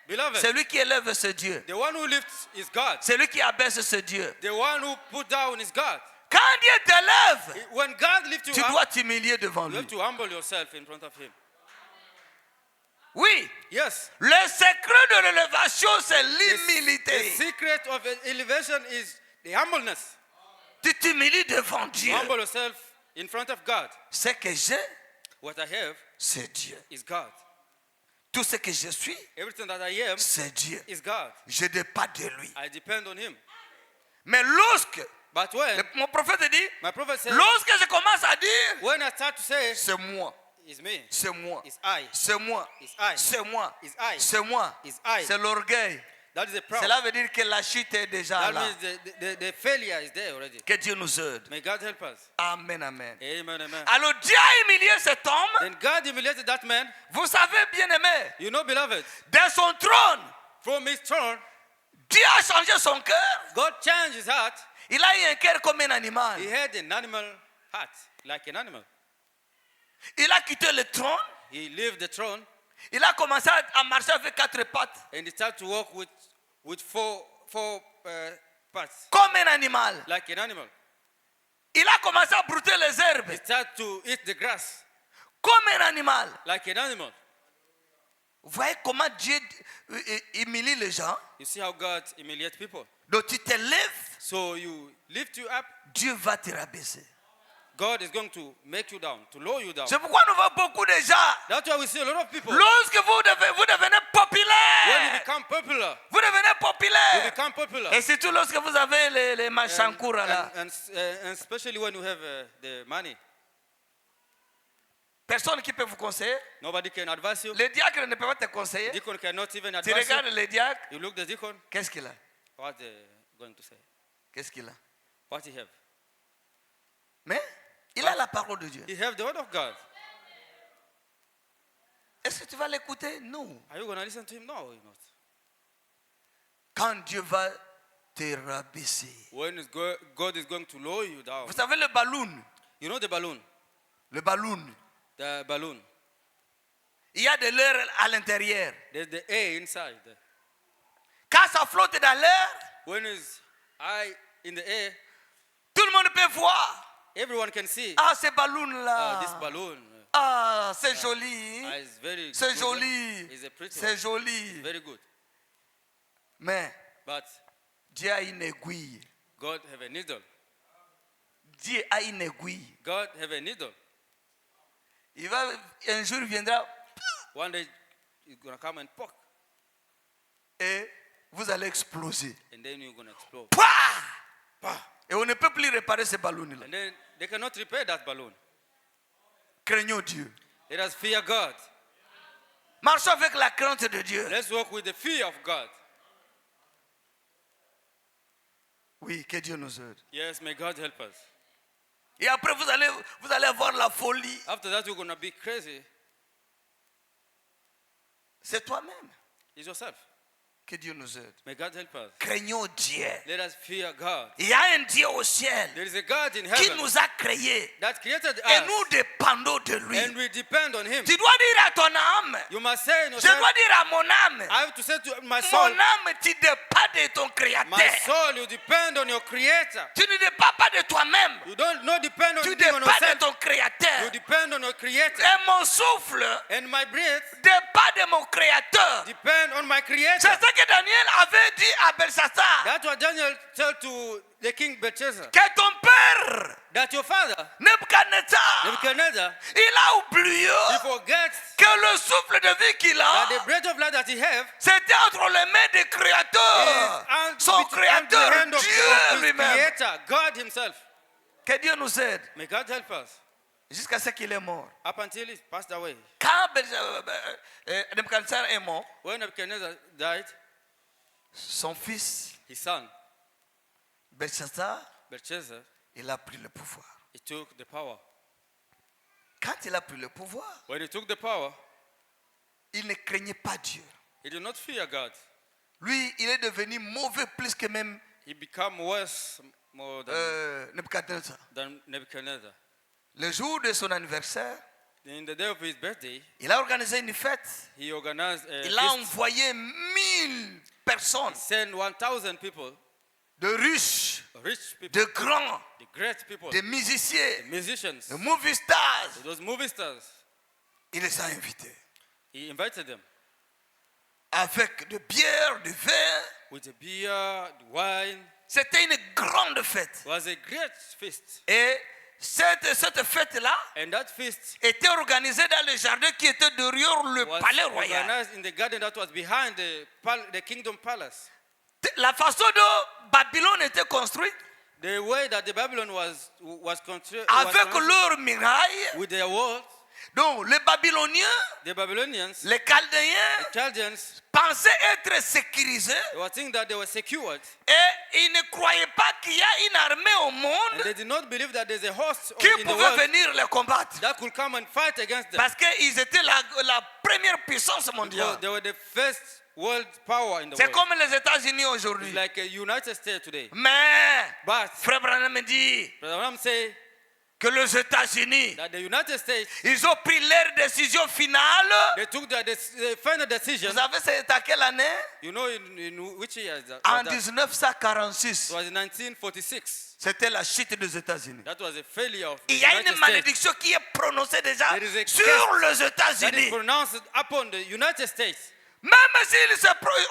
Beloved, c'est lui qui élève ce Dieu. the one who lifts is God. C'est lui qui abaisse ce Dieu. The one who put down is God. Quand Dieu t'élève, When God lifts you tu up, dois t'humilier devant you lui. have to humble yourself in front of him. Oui, Yes. le secret de l'élévation, c'est The l'humilité. secret of elevation is the humbleness. Tu t'humilies devant You Dieu. humble yourself in front of God. Ce que j'ai, What I have c'est Dieu. is God. Tout ce que je suis, Everything that I am c'est Dieu. is God. Je dépends de lui. I depend on him. Mais lorsque, But when mon prophète dit, my prophet says, lorsque je commence à dire, when I start to say, c'est moi, it's me, c'est moi, it's I, c'est moi, it's I, c'est moi, it's I, c'est moi, it's I. c'est l'orgueil. That is the problem. Cela veut dire que la chute est déjà That là. means the failure is there already. Que Dieu nous aide. May God help us. Amen, amen. Amen, amen. Alors Dieu a humilié cet homme. Then God humiliated that man. Vous savez, bien aimé, You know, beloved, dans son trône, from his throne, Dieu a changé son cœur. God changed his heart. Il a eu un cœur comme un animal. He had an animal heart, like an animal. Il a quitté le trône. He left the throne Il a commencé à marcher avec quatre pattes, and he started to walk with four parts, comme un animal. like an animal. Il a commencé à brouter les He herbes, started to eat the grass, comme un animal. like an animal. Vous voyez comment Dieu humilie les gens. You see how God humiliates people. Donc tu te lèves, So you lift you up, Dieu va te rabaisser. God is going to make you down, to lower you down. C'est pourquoi nous voyons beaucoup de gens. That's why we see a lot of people. Lorsque vous devenez When you populaire, become popular, vous devenez you populaire. become popular. Et surtout lorsque vous avez les machankoura là. And especially when you have the money. Personne qui peut vous conseiller. Nobody can advise you. Le diacre ne peut pas te conseiller. Deacon cannot even Tu advise regardes you. le diacre, You look the deacon, qu'est-ce qu'il a? what they going to say? Qu'est-ce qu'il a? What he have? Mais il a la parole de Dieu. He have the word of God. Est-ce que tu vas l'écouter? Non. Are you going to listen to him? No, you're not. Quand Dieu va te rabaisser. When God is going to lower you down. Vous savez le ballon? You know the balloon? Le ballon. The balloon. Il y a de l'air à l'intérieur. There's the air inside. Quand ça flotte dans l'air, when it's high in the air, tout le monde peut voir. everyone can see. Ah, ce ballon-là. This balloon. Ah, c'est joli. It's very C'est good. joli. It's a pretty C'est one. joli. Very good. Mais But Dieu a une aiguille. God have a needle. Dieu a une aiguille. God have a needle. Un jour, il viendra One day it's gonna come and poke, et vous allez exploser. and then you're gonna explode. Pouah! Bah! Et on ne peut plus réparer ce ballon-là. And then they cannot repair that balloon. Craignons Dieu. Let us fear God. Marchons avec la crainte de Dieu. Let's walk with the fear of God. Oui, que Dieu nous aide. Yes, may God help us. Et après, vous allez avoir la folie. After that, you're gonna be crazy. C'est toi-même. It's yourself. Que Dieu nous aide. May God help us. Craignons Dieu. Let us fear God. Il y a un Dieu au ciel There is a God in qui heaven nous a créés that created et nous us, dépendons de lui. and we depend on Him. Tu dois dire à ton âme, You must say in je yourself, dois dire à mon âme, I have to say to my soul, mon âme, tu dépends de ton my créateur. soul, you depend on your Creator. Tu ne dépends pas de toi-même. You don't not depend on Tu on dépends de yourself. ton You créateur. depend on your Creator. Et mon souffle And my breath dépend de mon créateur. depend on my Creator. C'est ce que Daniel avait dit à Belshazzar. That's what Daniel told to the king Belshazzar. Que ton père, That your father, Nebuchadnezzar, Nebuchadnezzar, il a oublié he forgets que le souffle de vie qu'il a, that the breath of life that he have c'était entre les mains du créateur. Son under the créateur, hand of Dieu his lui-même. Creator, God Himself. Que Dieu nous aide May God help us. jusqu'à ce qu'il est mort. Up until he passed away. Quand Nebuchadnezzar est mort, When Nebuchadnezzar died, son fils, his son, Belshazzar, Belshazzar, il a pris le pouvoir. he took the power. Quand il a pris le pouvoir, When he took the power, il ne craignait pas Dieu. he did not fear God. Lui, il est devenu mauvais plus que même He became worse more Nebuchadnezzar. than Nebuchadnezzar. Le jour de son anniversaire, In the day of his birthday, il a organisé une fête. he organized a Il a feast. envoyé 1000 personnes, Sent 1,000 people, de riches, rich people, de grands, the great people, de musiciens, musicians, de movie stars. those movie stars. Il les a invités. He invited them Avec de bière, de vin. with the beer, the wine. C'était une grande fête. It was a great feast. Et cette fête-là And that feast était organisée dans le jardin qui était derrière le was palais royal. organized in the garden that was behind the kingdom palace. La façon dont Babylone était construite, The way that the Babylon was constructed avec leurs murailles, with their walls, donc les Babyloniens, the Babylonians, les Chaldéens the Chaldeans, pensaient être sécurisés they were thinking that they were secured, et ils ne croyaient pas qu'il y a une armée au and monde they did not believe that there's a host qui in the pouvait world venir les combattre. that could come and fight against them. Parce qu'ils étaient la première puissance Because mondiale. they were the first world power in the C'est world. comme les États-Unis It's aujourd'hui. like a United States today. Mais But Frère Branham me dit Brother Branham say que les États-Unis, that the United States, ils ont pris leur décision finale. they took the final decision. Vous savez, c'est à quelle année? You know in which year is that? En was that? 1946. It was in 1946. C'était la chute des États-Unis. That was a failure of the Il y a United une States. malédiction qui est prononcée déjà There is a sur curse les That is États-Unis. pronounced upon the United States. Même s'ils se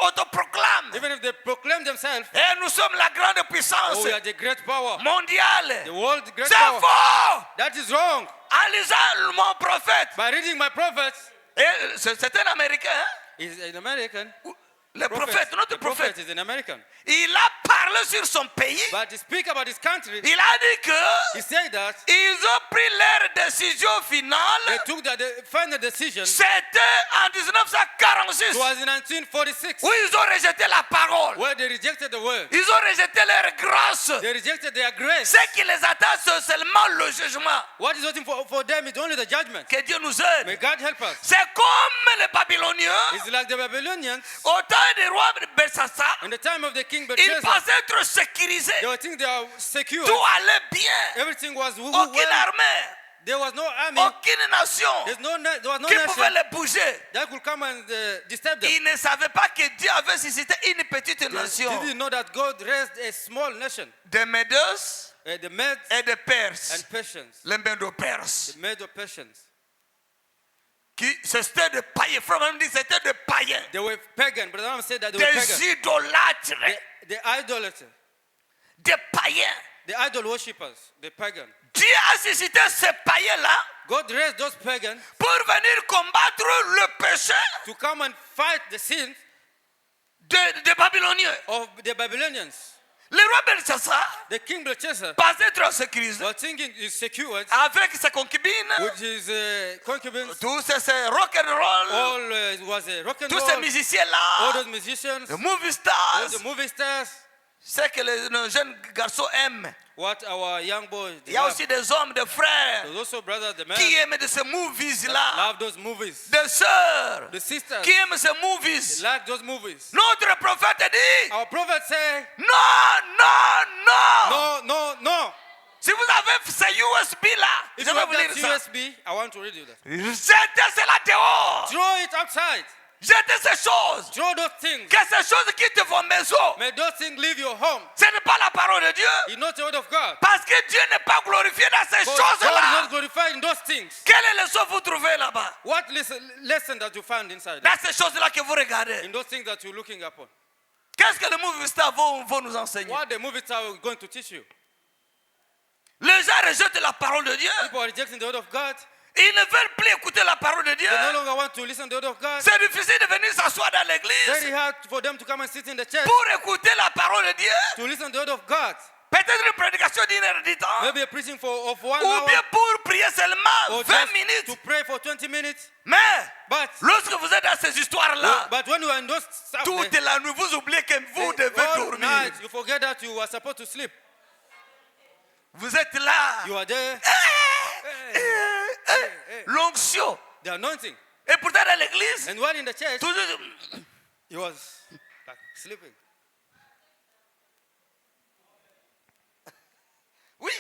autoproclament. Even if they proclaim themselves, Et nous sommes la grande puissance oh, we are the great power, mondiale. the world great C'est power. faux. That is wrong. En lisant mon prophète. By reading my prophets, Et c'est un Américain. Hein? is an American. Le prophète, notre The prophet prophète. is an American. Il a parlé sur son pays. But to speak about his country, Il a dit que he said that ils ont pris leur décision finale. they took the final decision. It C'était en 1946 was in 1946 où ils ont rejeté la parole. where they rejected the word. Ils ont rejeté leur grâce. They rejected their grace. Ce qui les attend, c'est seulement le jugement. What is waiting for them is only the judgment. Que Dieu nous May aide. God help us. C'est comme les Babyloniens, It's like the Babylonians au temps du roi Belshazzar, in the time of the king ils Belshazzar. pensaient être sécurisés. They were thinking they are secure. Tout allait bien. Everything was Aucune armée there was no army. aucune nation There was no qui pouvait nation les bouger. that could come and disturb them. Ils ne savaient pas que Dieu avait suscité une petite They nation didn't know that God raised a small nation, de Médeuses the Medes et de Perses. and Persians, Les Médo-Perses. the Medo-Persians. C'était de païens. Frère même dit c'était de païens. They were pagan, but I don't say that they were Des pagan. idolâtres. The idolaters, Des païens. the idol worshippers, the pagan. Dieu a suscité ces païens-là God raised those pagans pour venir combattre le péché to come and fight the sins des Babyloniens. of the Babylonians. Le roi Belshazzar, The king Belshazzar pas être sécurisé, was thinking is secured avec ses concubines, with his concubines. tous ces rock'n'roll, All was a rock and tous ces roll. All musiciens-là, those musicians, les movie all stars, the movie stars, c'est que les jeunes garçons aiment. what our young boys Il y a love. aussi des hommes, des frères There's also brothers, the men qui aiment de ces movies-là, love those movies. des sœurs The sisters qui aiment ces they movies. like those movies. Notre prophète dit, Our prophet say, non, non, non. no, no, no. Si vous avez ce USB-là, If je you vais have vous lire that ça. USB, I want to read you that. Jetez cela dehors. Throw it outside. Jetez ces choses. Throw those things. Que ces choses quittent vos maisons. May those things leave your home. Ce n'est pas la parole de Dieu. It's not the word of God. Parce que Dieu n'est pas glorifié dans ces But God is choses-là. not glorified in those things. Quelle leçon vous trouvez là-bas? What lesson that you find inside? Dans ces choses-là que vous regardez. In those things that you're looking upon. Qu'est-ce que les movie stars vont nous enseigner? What the movie star is going to teach you. Les gens rejettent la parole de Dieu. People are rejecting the word of God. Ils ne veulent plus écouter la parole de Dieu. They no longer want to listen to the word of God. C'est difficile de venir s'asseoir dans l'église Very hard for them to come and sit in the church pour écouter la parole de Dieu. to listen to the word of God. Peut-être une prédication d'une heure du temps. Maybe a preaching of 1 Ou hour bien pour prier seulement or 20 just to minutes. pray for 20 minutes. Mais But lorsque vous êtes dans ces histoires-là, when you are in those stuff, toute la nuit, vous oubliez que vous devez all dormir. night you forget that you were supposed to sleep. Vous êtes là. You are there. L'onction. The anointing. Et pourtant dans l'église, And while in the church, toujours, he was like sleeping. oui.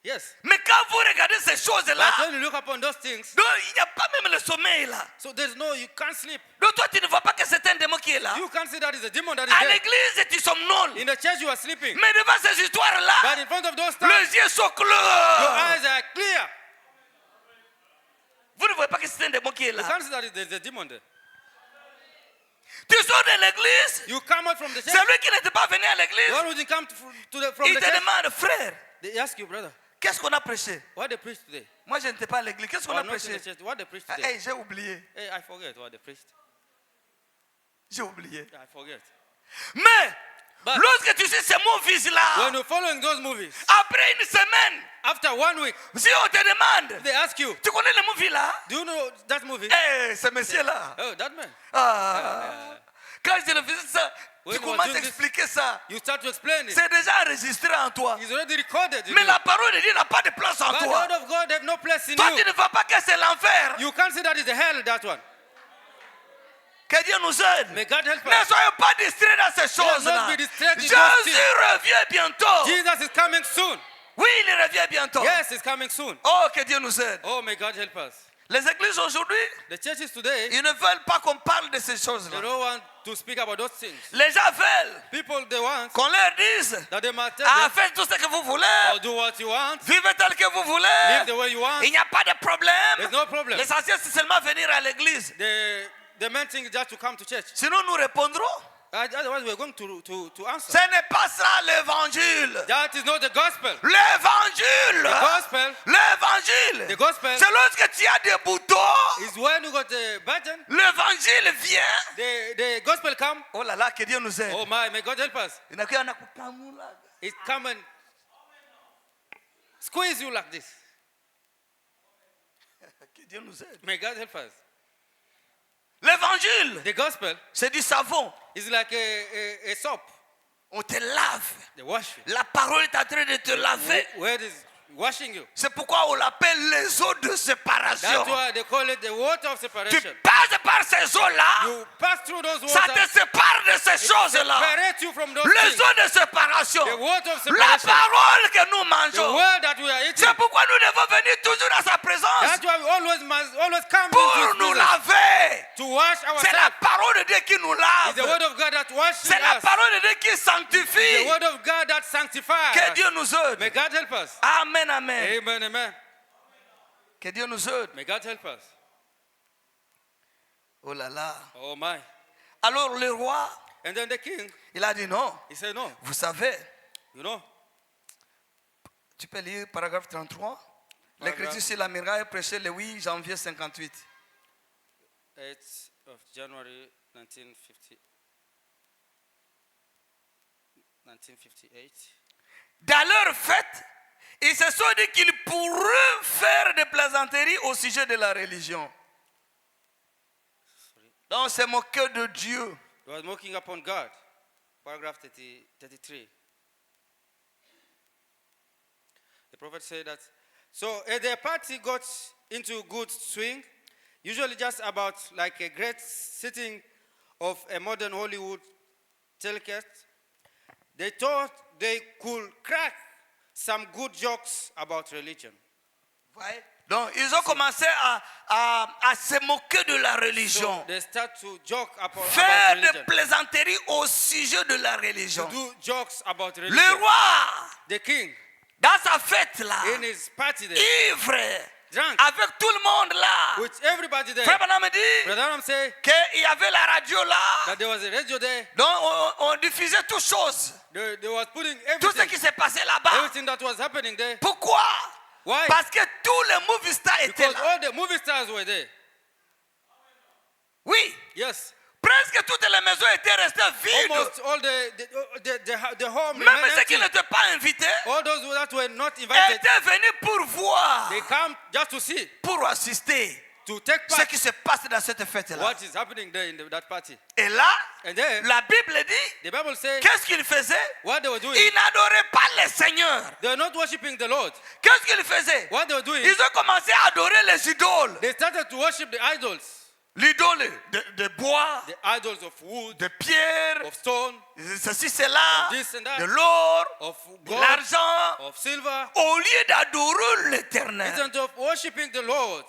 Yes. Mais quand vous regardez ces choses-là, But when you look upon those things, donc, il n'y a pas même le sommeil là. so you can't sleep. Donc toi, tu ne vois pas que c'est un démon qui est là. You can't see that it's a demon that is À there. l'église, tu somnoles. In the church, you are sleeping. Mais devant ces histoires-là, But in front of those stuff, les yeux sont your clos. eyes are clear. Vous ne voyez pas que c'est un démon qui est You là. can't see that there's a demon there. Tu sors de l'église, You come out from the church. celui qui n'était pas venu à The l'église, one who didn't come from il the te church, demande, frère, they ask you, brother, qu'est-ce qu'on a prêché? what they preached today? Moi, je n'étais pas à l'église. Qu'est-ce qu'on Or a not in prêché? the church. What they preached Ah, today? hey, j'ai oublié. Hey, I forget what they preached. J'ai oublié. I forget. Mais, But- lorsque tu sais ces movies-là, When you're following those movies, après une semaine, after 1 week, si on te demande, they ask you, tu connais le movie-là? do you know that movie? Eh, ce monsieur-là. Oh, that man. Ah. Quand je le faisais ça, When tu you were commences à doing this- expliquer ça. You start to explain it. C'est déjà enregistré en toi. It's already recorded. in Mais you. la parole de Dieu n'a pas de place en But the toi. word of God have no place in Toi, you. tu ne vois pas que c'est l'enfer. You can't see that is the hell, that one. Que Dieu nous aide. May God help Ne us. soyons pas distraits dans ces choses-là. not be distracted in Jésus those things. revient bientôt. Jesus is coming soon. Oui, il revient bientôt. Yes, he's coming soon. Oh, que Dieu nous aide. Oh, may God help us. Les églises aujourd'hui, The churches today, ils ne veulent pas qu'on parle de ces they choses-là. don't want to speak about those things. Les gens veulent People, they want qu'on leur dise, that they might tell ah, them, faites tout ce que vous voulez, oh, do what you want, vivez tel que vous live voulez. the way you want. Il n'y a pas de There's problème. no problem. L'essentiel, c'est seulement venir à l'église. The main thing is just to come to church. Sinon, nous répondrons, Otherwise, we're going to answer. ce n'est pas ça l'évangile. That is not the gospel. L'évangile. The gospel L'évangile. The gospel C'est lorsque tu as des boutons, is when you got the burden, l'évangile vient. the gospel come. Oh là là, que Dieu nous aide. Oh my, may God help us. Inakuwa anakukamula. It come and squeeze you like this. Que Dieu nous aide. May God help us. L'évangile, The gospel c'est du savon. is like a soap. On te lave. They wash you. La parole est en train de te laver. Where is washing you? C'est pourquoi on l'appelle les eaux de séparation. That's why they call it the water of Tu separation. passes par ces eaux-là, You pass through those ça waters. te sépare de ces choses-là. Separate you from those Les things. eaux de séparation. The water of La separation. parole que nous The mangeons. word that we are eating. C'est pourquoi nous devons venir toujours dans sa always come pour into nous Jesus laver. to wash C'est la ourselves. parole de Dieu qui nous It's the lave. word of God that washes C'est la us. parole de Dieu qui It's the sanctifie. word of God that sanctifies Que us. Dieu nous aide. May God help us. Amen, amen. Amen, amen. Que Dieu nous aide. May God help us. Oh là là. Oh my. Alors le roi, And then the king, il a dit non. he said, no, Vous savez, you know, tu peux lire paragraphe 33. L'écriture sur la muraille prêchée le 8 janvier 58. 8th of January 1958. Dans leur fête, ils se sont dit qu'ils pourraient faire des plaisanteries au sujet de la religion. Donc c'est moquer de Dieu. He was mocking upon God. Paragraph 33. The prophet said that, so their party got into good swing, usually just about like a great sitting of a modern Hollywood telecast. They thought they could crack some good jokes about religion. Ouais. Donc ils ont commencé à se moquer de la religion. So they start to joke about Faire des religion. plaisanteries au sujet de la To religion. do jokes about Le religion. roi, The king, dans sa fête là, in his party there, ivre, drunk, avec tout le monde là. with everybody there. Frère Branham dit Brother Adam say qu'il y avait la radio là. that there was a radio there. Donc on diffusait toutes choses. They was putting Tout ce everything, qui s'est passé là-bas. everything that was happening there. Pourquoi? Why? Parce que tous les movie stars étaient Because là. all the movie stars were there. Oui. Yes. Presque toutes les maisons étaient restées vides. Almost all the home Même remained ceux qui empty. n'étaient pas invités All those that were not invited, étaient venus pour voir, they come just to see, pour assister to take ce part qui se passe dans cette fête-là. what is happening there in that party. Et là, And then la Bible dit, the Bible says qu'est-ce qu'ils faisaient? what they were doing. Ils n'adoraient pas le Seigneur. They were not worshiping the Lord. Qu'est-ce qu'ils faisaient? What they were doing, Ils ont commencé à adorer les idoles. they started to worship the idols. L'idole de bois, The idols of wood, de pierre, of stone, ceci, cela, of this and that, de l'or, of de gold, l'argent, of silver. au lieu d'adorer l'éternel. Instead of worshiping the Lord,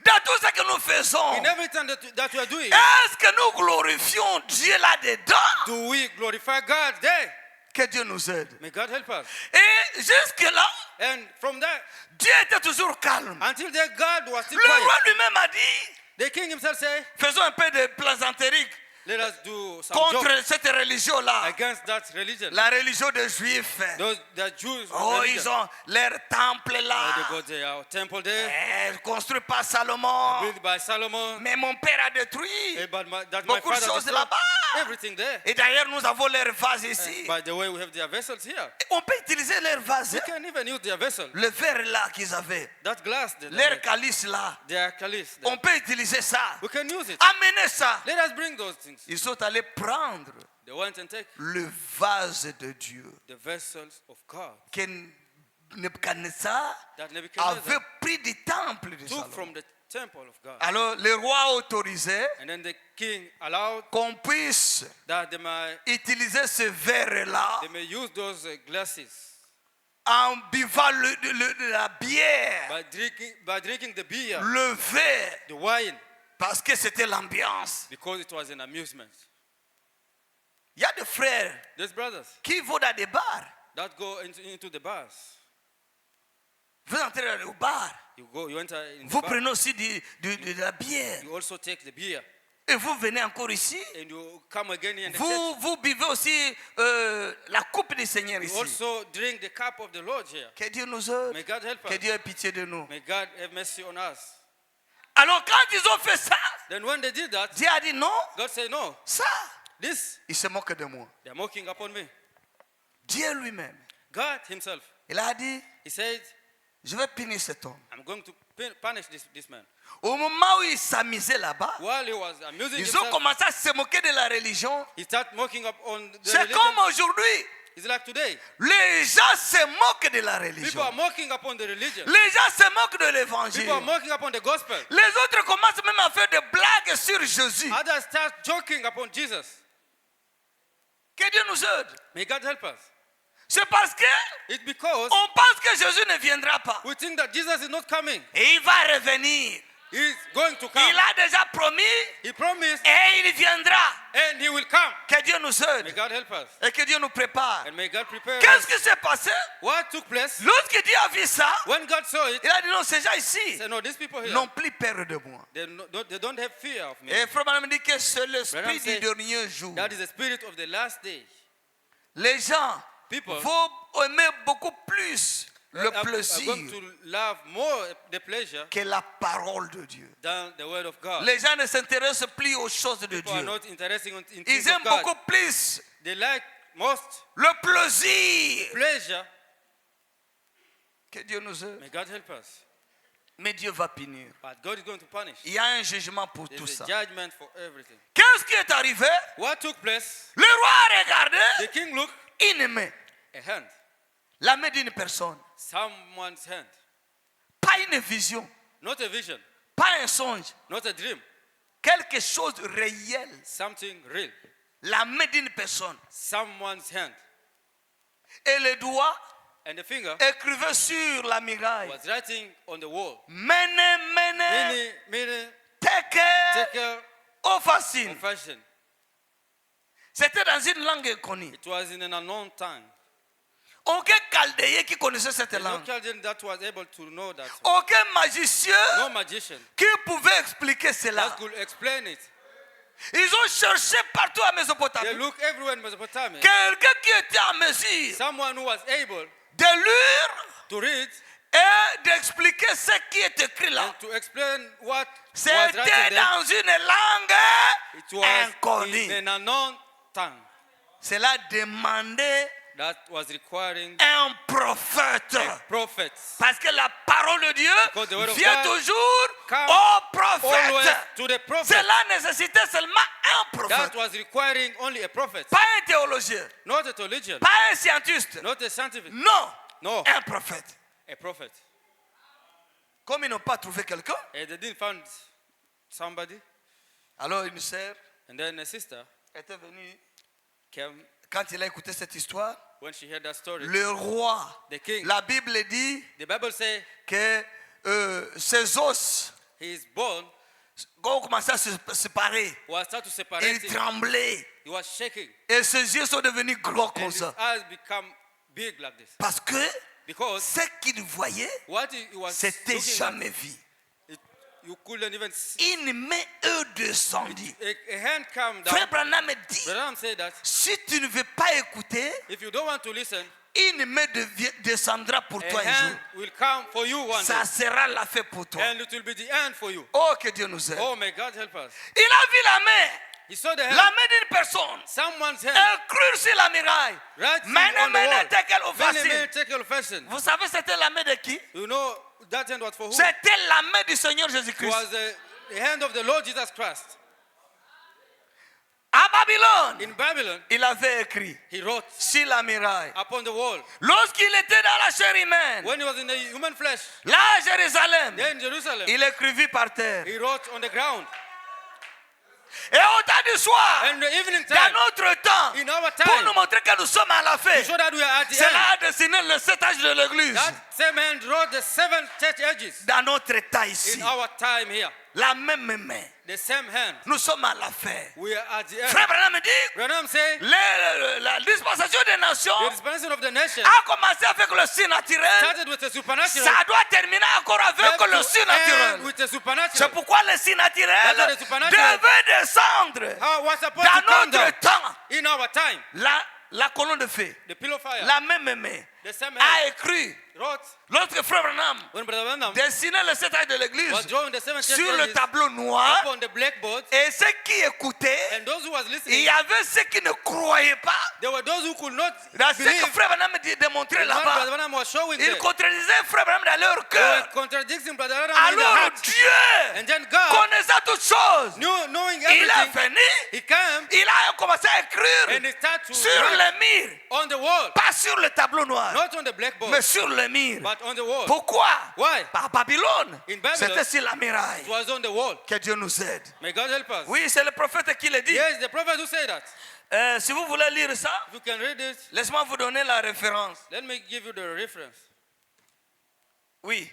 Dans tout ce que nous faisons, in everything that we are doing, est-ce que nous glorifions Dieu là-dedans? do we glorify God there? Que Dieu nous aide. May God help us. Et jusque-là, And from that, Dieu était toujours calme. until there, God was still Le roi quiet. lui-même a dit, The king himself said, faisons un peu de plaisanterie let us do some contre joke cette religion-là. against that religion. La religion des Juifs. Those the Jews, Oh, religion. ils ont leur temple They là. got their temple there, Construit par Salomon. built by Solomon. Mais mon père a détruit But my beaucoup de father choses destroyed là-bas. everything there. Et d'ailleurs, nous avons leurs vases ici. By the way, we have their vessels here. On peut utiliser leurs vases. We can even use their vessel. Le verre là qu'ils avaient. That glass, Leur calice là. their chalice. there. On peut utiliser ça. We can use it. Amenez ça. Let us bring those things. Ils sont allés prendre They went and take le vase de Dieu the vessels of God que Nebuchadnezzar that Nebuchadnezzar avait pris du temple de took Salomon. from the temple of God. Alors le roi autorisait And then the king allowed qu'on puisse that they may utiliser ce verre-là use those glasses en buvant la bière, by drinking the beer, le verre, the wine, parce que c'était l'ambiance. because it was an amusement. Il y a des frères These brothers qui vont dans des bars. that go into the bars. Vous entrez au bar. You enter in the Vous bar. prenez aussi de la bière. You also take the beer. Et vous venez encore ici. And you come again in the church. Vous buvez aussi la coupe du Seigneur You ici. also drink the cup of the Lord here. Que Dieu nous aide. May God help Que us. Dieu ait pitié de nous. May God have mercy on us. Alors quand ils ont fait ça, Then when they did that, Dieu a dit non, God said, no, ça, this, il se moque de moi. they're mocking upon me. Dieu lui-même, God himself, il a dit, he said, je vais punir cet homme. I'm going to punish this man. Au moment où il s'amusait là-bas, While he was amusing ils ont himself, commencé à se moquer de la religion. he started mocking up on the C'est religion. comme aujourd'hui, It's like today. les gens se moquent de la People religion. are mocking upon the religion. Les gens se moquent de People l'évangile. are mocking upon the gospel. Les autres commencent même à faire des blagues sur Jésus. Others start joking upon Jesus. Que Dieu nous aide. May God help us. C'est parce que It's because on pense que Jésus ne viendra pas. we think that Jesus is not coming. Et il va revenir. He's going to come. Il a déjà promis He promised et il viendra. and he will come. Que Dieu nous May aide God help us. et que Dieu nous prépare. And may God prepare Qu'est-ce us. qui s'est passé? What took place Lorsque Dieu a vu ça, when God saw it? il a dit non, ces gens He ici said, no, these people here, n'ont plus peur de moi. they don't have fear of me. Et Frère Branham dit que c'est l'esprit Branham du said, dernier jour. That is the spirit of the last day. Les gens People vont aimer beaucoup plus le are plaisir going to love more the pleasure que la parole de Dieu. than the word of God. Les gens ne s'intéressent plus aux choses de People are Dieu. not interested in things Ils of aiment God. beaucoup plus They like most le plaisir. pleasure. Que Dieu nous aide. May God help us. Mais Dieu va punir. But God is going to punish. Il y a un jugement pour tout There's ça. a judgment for everything. Qu'est-ce qui est arrivé? What took place? Le roi a regardé The king looked, une main. a hand, La main d'une personne. someone's hand. Pas une vision. Not a vision, Pas un songe. not a dream, Quelque chose de réel. something real. La main d'une personne. Someone's hand. Et le doigt And the finger écrivait sur la muraille. was writing on the wall. Mene, mene, Meaning, tekel, tekel, ophasin. fashion. C'était dans une langue inconnue. It was in an unknown tongue. Aucun chaldéen qui connaissait cette There's no langue. Chaldean that was able to know that. Aucun magicien No magician qui pouvait expliquer cela. that could explain it. Ils ont cherché partout à They Mésopotamie. look everywhere in Mesopotamia. Quelqu'un qui était en mesure Someone who was able de lire to read et d'expliquer ce qui est écrit là. and to explain what was C'était written there. dans une langue It was in inconnue. an unknown tongue. Cela demandait That was requiring un prophète. a prophet. Parce que la parole de Dieu Because the word of vient God toujours comes au Always prophète. to the prophet. Cela nécessitait seulement un prophète. That was requiring only a prophet. Pas un théologien, Not a theologian. pas un scientiste. Not a scientific. Non, No. un prophète. A prophet. Comme ils n'ont pas trouvé quelqu'un, And they didn't find somebody. alors une sœur And then a sister était venue. came Quand il a écouté cette histoire, when she heard that story. le roi, The king. la Bible dit The Bible says que ses os his bone ont commencé à se séparer. was started to Il separate. tremblait. He was shaking. Et ses yeux sont devenus gros comme And his ça. eyes become big like this. Parce que Because ce qu'il voyait, what he was c'était looking jamais at, vu. you couldn't even see. Une main est descendue. A hand came down. Frère Branham dit, Branham said that si tu ne veux pas écouter, if you don't want to listen, une main descendra pour a toi un jour. hand will come for you one Ça day. sera la fin pour toi. And it will be the end for you. Oh, que Dieu nous aide. Oh, may God help us. Il a vu la main. He saw the La hand. main d'une personne. Someone's hand. Écrire sur la muraille. Writing Mene, on the mene, wall. tekel, Many ophasin. men take your fashion. Vous savez, c'était la main de qui? You know that hand was for who? It C'était la main du Seigneur Jésus-Christ. was the hand of the Lord Jesus Christ. À Babylone, In Babylon, il avait écrit he wrote sur la muraille. upon the wall. Lorsqu'il était dans la chair humaine, When he was in the human flesh, là à Jérusalem, there in Jerusalem, il écrivit par terre. he wrote on the ground. Et au temps du soir, And the evening dans time, notre temps, in our pour nous time, montrer que nous sommes à la fin, to show that we are at the cela end, a dessiné le 7 âges de l'église. that same hand wrote the 7 church ages Dans notre temps ici, in our time here. la même main. The same hand. Nous sommes à la fin. We are at the Frère end. Branham dit, Branham said, la dispensation des nations the dispensation of the nation a commencé avec le surnaturel. started with the supernatural. Ça doit terminer encore avec Have le to end surnaturel. with the C'est supernatural. pourquoi le surnaturel That's why the supernatural devait descendre How was supposed dans to come down notre temps. in our time. La colonne de feu, The pillar of fire. la même main, The same a hand écrit, wrote lorsque Frère Branham when Brother Branham dessinait le 7 âges de was l'église drawing the 7 church sur le ages tableau noir, upon the blackboard, et ceux qui écoutaient, and those who was il listening, y avait ceux qui ne croyaient pas there were those who could not dans ce que believe Frère Branham démontrait what Brother là-bas. Branham was showing Ils there. contredisaient Frère Branham dans leur They were cœur. contradicting Brother Branham in their Alors heart. Dieu, And then God, connaissant toutes choses, knowing il est everything, venu, He came il a commencé à écrire and He started to sur write le mur, on the wall, pas sur le tableau noir, not on the blackboard, mais sur le mur. but on the wall. Pourquoi? Why? Par Babylone. In Babylon, C'était sur la muraille. It was on the wall. Que Dieu nous aide. May God help us. Oui, c'est le prophète qui le dit. Yes, the prophet who said that. Si vous voulez lire ça, If you can read it, laisse-moi vous donner la référence. let me give you the reference. Oui.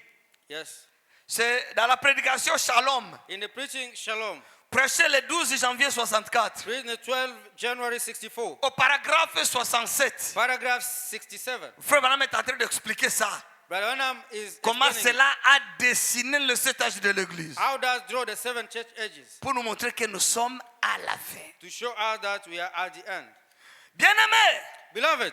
Yes. C'est dans la prédication Shalom, In the preaching, Shalom, prêché le 12 janvier 64, read the 12 January 64, au paragraphe 67. paragraph 67. Frère Branham est en train d'expliquer ça. Brother Branham is Comment explaining cela a dessiné le sept âges de l'Église. how does draw the 7 church ages Pour nous montrer que nous sommes à la fin. to show us that we are at the end. Bien-aimés, Beloved,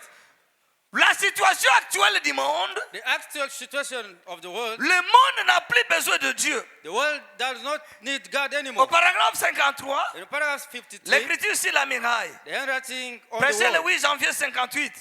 la situation actuelle du monde, the actual situation of the world, le monde n'a plus besoin de Dieu. the world does not need God Au anymore. paragraphe 53, In paragraph 53, l'écriture sur la muraille, the handwriting on prêché the le wall, 8 janvier 58.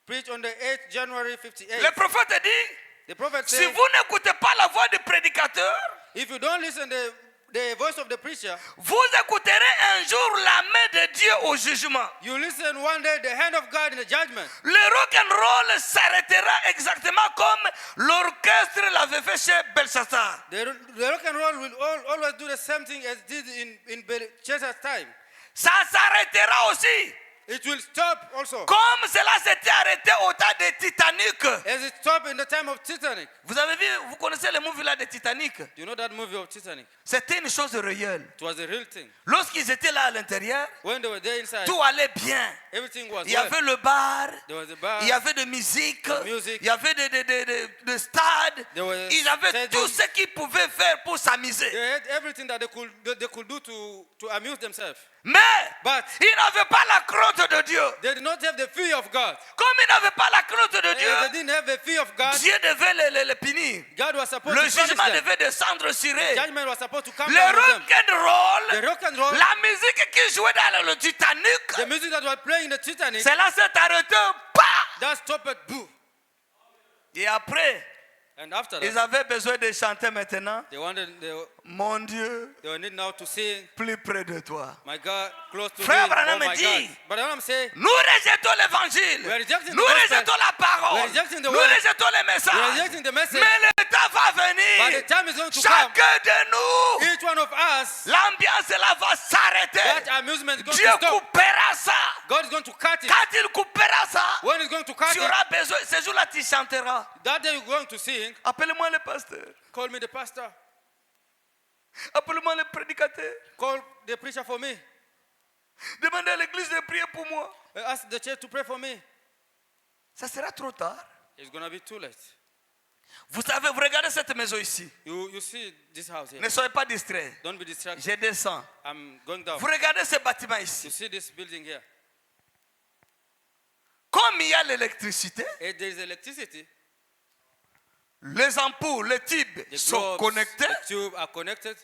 preached on the 8th January 58. Le prophète dit, The prophet si said, vous n'écoutez pas la voix du prédicateur, if you don't listen the voice of the preacher, vous écouterez un jour la main de Dieu au jugement. you listen one day the hand of God in the judgment. Le rock'n'roll s'arrêtera exactement comme l'orchestre l'avait fait chez Belshazzar. The rock and roll will always do the same thing as did in Belshazzar's time. Ça s'arrêtera aussi. It will stop also. Comme cela s'était arrêté au temps de Titanic. As it stopped in the time of Titanic. Vous avez vu, vous connaissez le movie là de Titanic. You know that movie of Titanic? C'était une chose réelle. It was a real thing. Lorsqu'ils étaient là à l'intérieur, When they were there inside, tout allait bien. everything was Il y well. avait le bar, There was a bar. il y avait de musique, The music. il y avait de stades. There was Ils avaient stadium. tout ce qu'ils pouvaient faire pour s'amuser. They had everything that they could do to amuse themselves. Mais But ils n'avaient pas la crainte de Dieu. they did not have the fear of God. Comme ils n'avaient pas la crainte de They Dieu, didn't have the fear of God. Dieu devait les punir. God was supposed Le to punish jugement them. devait descendre sur eux. Judgment was supposed to come Le down on them. rock'n'roll, The rock and roll, la musique qui jouait dans le Titanic, the music that was playing in the Titanic, cela s'est arrêté. Bah! that stopped. Boo. Et après, And after ils that, avaient besoin de chanter maintenant. they Mon Dieu, were need now to sing, plus près de toi. my God, close to Frère me, Branham oh my dit, God. But Branham say, Nous rejetons l'évangile. We are rejecting the Nous gospel. rejetons la parole. We are rejecting the Nous word. rejetons les we are messages. rejecting the message, Mais le temps va but venir. the time is going to come. Chacun de nous, Each one of us, l'ambiance là va s'arrêter. that amusement is going Dieu to stop. coupera ça. God is going to cut it. Quand il coupera ça, When he's going to cut tu it, auras besoin. Ce jour-là, tu chanteras. that day you're going to sing, Appelle-moi le pasteur. call me the pastor, Appelle-moi le prédicateur. call the preacher for me, Demandez à l'église de prier pour moi. ask the church to pray for me. Ça sera trop tard. It's going to be too late. Vous savez, vous regardez cette maison ici. You see this house here. Ne soyez pas distraits. Don't be distracted. Je descends. I'm going down. Vous regardez ce bâtiment You ici. see this building here. Comme il y a l'électricité, If there is electricity, les ampoules, les tubes the sont globes, connectés. the tube are connected.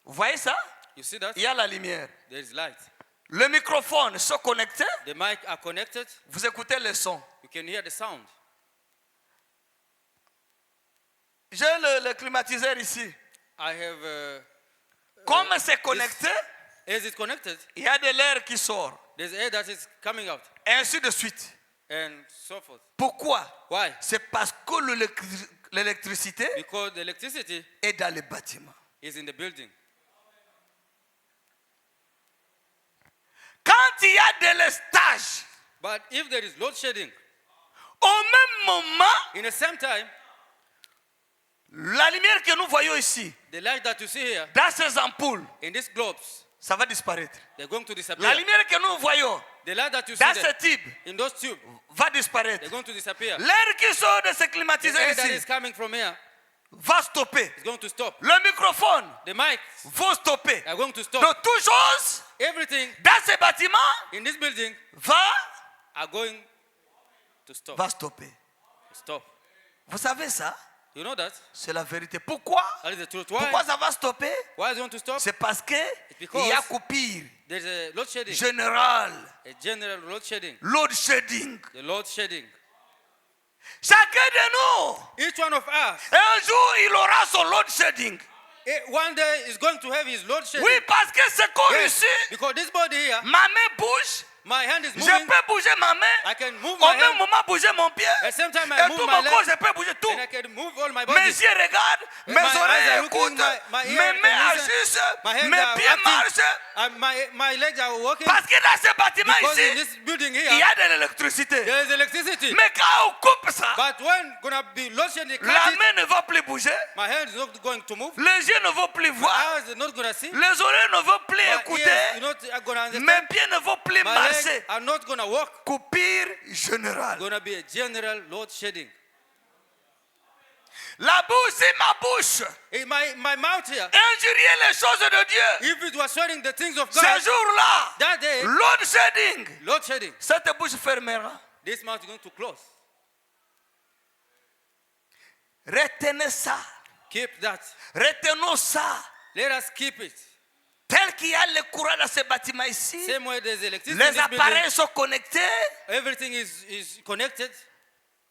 Vous voyez ça? You see that? Il y a la lumière. There is light. Les microphones sont connectés. The mic are connected. Vous écoutez le son. You can hear the sound. J'ai le climatiseur ici. I have. Comme c'est connecté, Is it connected? il y a de l'air qui sort. There's air that is coming out, Et ainsi de suite. and so forth. Pourquoi? Why? C'est parce que l'électricité Because the electricity est dans les bâtiments. is in the building. Quand il y a de l'estage, But if there is load shedding, au même moment, in the same time, la lumière que nous voyons ici, the light that you see here dans ces ampoules, in these globes, ça va disparaître. they're going to La disappear. lumière que nous voyons The light that you see dans there, ce tube in those tubes, va disparaître. they're going to disappear. L'air qui sort de ce The climatiseur air that is ici coming from here va stopper. is going to stop. Le microphone The mics va stopper. are going to stop. Donc, toute chose Everything dans ce bâtiment in this building are going to stop. va stopper. Stop. Vous savez ça? You know that? C'est la vérité. Pourquoi? That is the truth. Pourquoi Why? ça va stopper? Why is it going to stop? C'est parce que because il y a coupure There's a load shedding. générale. A general load shedding. Load shedding. The load shedding. Chacun de nous, Each one of us, un jour, il aura son load shedding. one day is going to have his load shedding. Oui, parce que ce corps Yes, ici, because this body here, ma main bouge, my hand is je moving. peux bouger ma main, I can move au my même hand. moment bouger mon pied, At the same time, et I tout move mon my corps, leg. je peux bouger tout. And And I can move all my Mes body. yeux regardent, And mes my eyes oreilles are looking, écoutent, my ear mes mains can listen, agissent, my hands mes are pieds acting, marchent. and my legs are walking. Parce que dans ce bâtiment Because in ici, this building il y here, a de l'électricité. there is electricity. Mais quand on coupe ça, But when gonna be load shedding, la main ne va plus bouger, my hand is not going to move. les yeux ne vont plus My voir, eyes are not gonna see. les oreilles ne vont plus My ears écouter, are not gonna mes understand. pieds ne vont plus My marcher. legs are not gonna walk. Coupure générale. Gonna be a general load shedding. La bouche, c'est ma bouche. In my mouth here, Injurier les choses de Dieu. if it was shedding the things of Ce God, jour-là, that day, load shedding. load shedding, Cette bouche fermera. this mouth is going to close. Retenez ça. Keep that. Retenons ça. Let us keep it. Tel qu'il y a le courant dans ce bâtiment ici, Same way there's electricity in les this building, appareils sont connectés. everything is connected.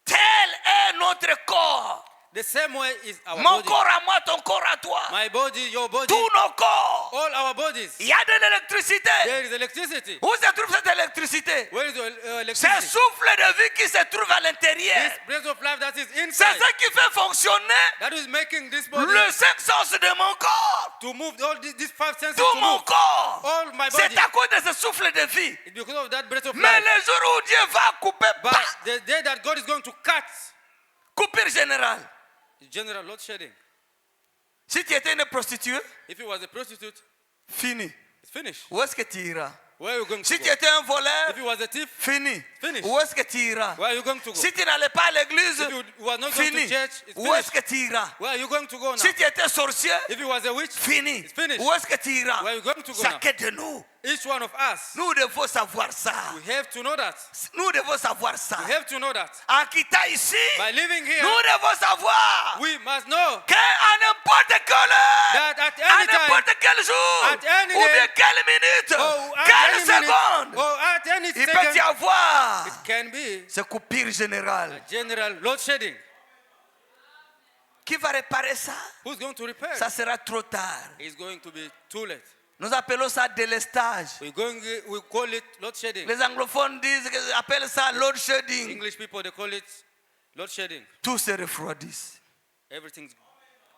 Tel est notre corps. The same way is our Mon body. corps à moi, ton corps à toi. My body, your body, Tous nos corps. all our bodies. Il y a de l'électricité. There is electricity. Où se trouve cette électricité? Where is the C'est un electricity? souffle de vie qui se trouve à l'intérieur. This breath of life that is C'est inside, ce qui fait fonctionner that is making this body le cinq sens de mon corps. to move, all these five senses Tout to mon move. corps. All my body. C'est à cause de ce souffle de vie. It's because of that breath of Mais life. le jour où Dieu va couper, But bah, the day that God is going to cut, coupure générale. general load shedding. Si tu étais une prostituée, If you was a prostitute, fini. it's finished. Où est-ce que tu iras? Where are you going to Si go? tu étais un voleur, If you was a thief, fini. Finish. Où est-ce que tu iras? where are you going to go? Si tu n'allais pas à l'église, If you was not going fini. to church, it's Où est-ce finished. que tu iras? Where are you going to go now? Si tu étais sorcier, If you was a witch, fini. it's finished. Où est-ce que tu iras? Where are you going to go now? Chacun de nous, Each one of us, nous devons savoir ça. we have to know that. Nous devons savoir ça. We have to know that. En quittant ici, By living here, nous devons savoir we must know qu'à n'importe quelle heure, that at à any time, n'importe quel jour, at any ou bien day, quelle minute, or at quelle any minute, seconde, or at any il peut y second, avoir it can be ce coupure générale. a general load shedding. Qui va réparer ça? Who's going to repair? Ça sera trop tard. It's going to be too late. Nous appelons ça délestage. We call it load shedding. Les anglophones appellent ça load shedding. English people, they call it load shedding. Tout se refroidit. Everything's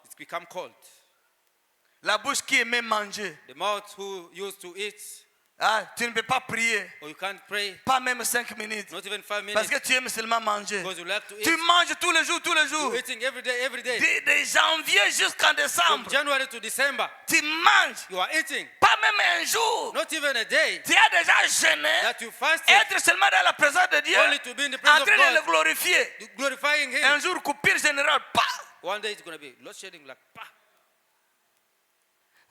it's become cold. La bouche qui aimait manger. The mouth who used to eat, Ah, tu ne peux pas prier. or you can't pray, Pas même 5 minutes. not even 5 Parce minutes, que tu aimes seulement manger. because you like to Tu eat. manges tous les jours, tous les jours. You're eating every day. De janvier jusqu'en From décembre. January to December, Tu manges. you are eating. Pas même un jour. Not even a day Tu as déjà jeûné. that you fasted, Être seulement dans la présence de Dieu. only to be in the En presence train of de le God, glorifier. glorifying Him. Un jour, coupure générale. Pas. One day it's going to be load shedding like, bah,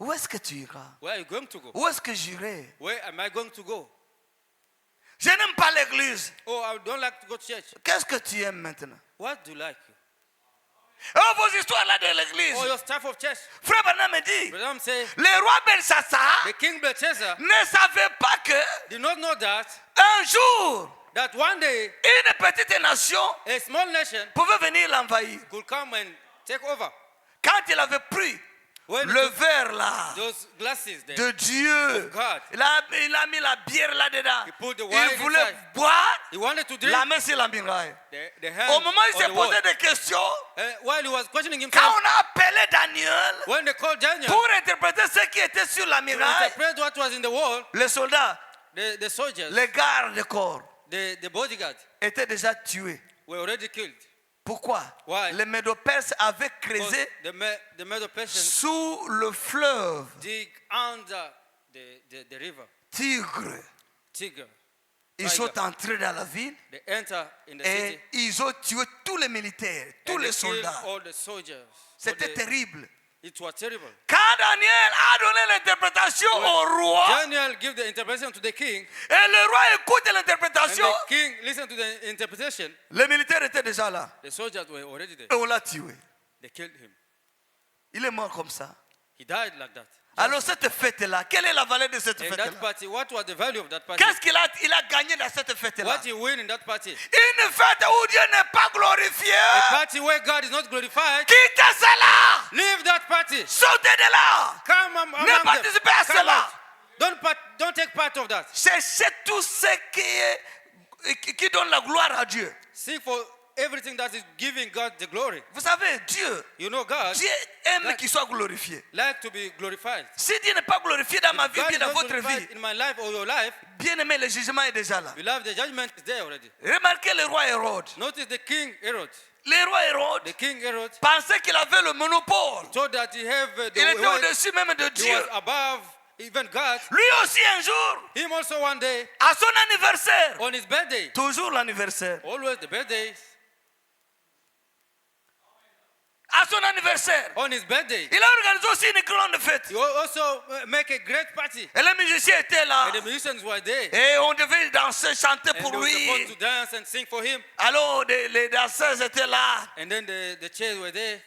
Où est-ce que tu iras? where are you going to go? Où est-ce que j'irai? Where am I going to go? Je n'aime pas l'église. Oh, I don't like to go to church. Qu'est-ce que tu aimes maintenant? What do you like? Oh, vos histoires là de l'église. Oh, your staff of church. Frère Branham me dit, Brother say, le roi Belshazzar the king Belshazzar ne savait pas que did not know that un jour, that one day une petite nation a small nation pouvait venir l'envahir. could come and take over. Quand il avait pris When le verre là those glasses there, de Dieu, God, il a mis la bière là-dedans. he put the Il wine voulait inside. boire He wanted to drink la main sur la muraille. the hand Au moment où il on s'est the wall. posé des questions, While he was questioning quand himself, on a appelé Daniel when they called Daniel pour interpréter ce qui était sur la to muraille, interpret what was in the wall, les soldats, the soldiers, les gardes de corps the bodyguards étaient déjà tués. were already killed. Pourquoi? Why? Les Médo-Perses avaient Because creusé the Medo-Persians sous le fleuve dig under the river, Tigre. Tigre. Ils Tiger. sont entrés dans la ville They enter in the et city. ils ont tué tous les militaires, tous and les they killed soldats. all the soldiers. C'était terrible. It was terrible. Quand Daniel a donné l'interprétation au roi, Daniel gave the interpretation to the king, et le roi écoute and l'interprétation, the king listened to the interpretation. les militaires étaient déjà là. The soldiers were already there. Et on l'a tué. They killed him. Il est mort comme ça. He died like that. Alors cette fête-là, quelle est la valeur de cette In fête-là? that party, what was the value of that party? Qu'est-ce qu'il a gagné dans cette fête-là? What he win in that party? Une fête où Dieu n'est pas glorifié. A party where God is not glorified. Quittez cela. Leave that party. Sautez de là. Come among Ne them. participez à Come cela. out. Don't take part of that. Cherchez tout ce qui donne la gloire à Dieu. Seek for everything that is giving God the glory. Vous savez, Dieu God aime Like- qu'il soit glorifié. like to be glorified. Si Dieu n'est pas glorifié dans ma vie, God bien is dans not votre glorified vie, in my life or your life, bien aimé, le jugement est déjà là. beloved, the judgment is there already. Remarquez le roi Hérode. Notice the king Herod. Le roi Hérode The king Herod pensait qu'il avait le monopole. thought that he have the Il était way, au-dessus même de he Dieu. was above even God. Lui aussi un jour, Him also one day à son anniversaire, on his birthday, toujours l'anniversaire, always the birthdays, à son anniversaire, on his birthday, il a organisé aussi une grande fête. he also make a great party. Et les musiciens étaient là. And the musicians were there. Et on devait danser, chanter And pour they were supposed to lui. dance and sing for him. Alors les danseuses étaient là. And then the chairs were there.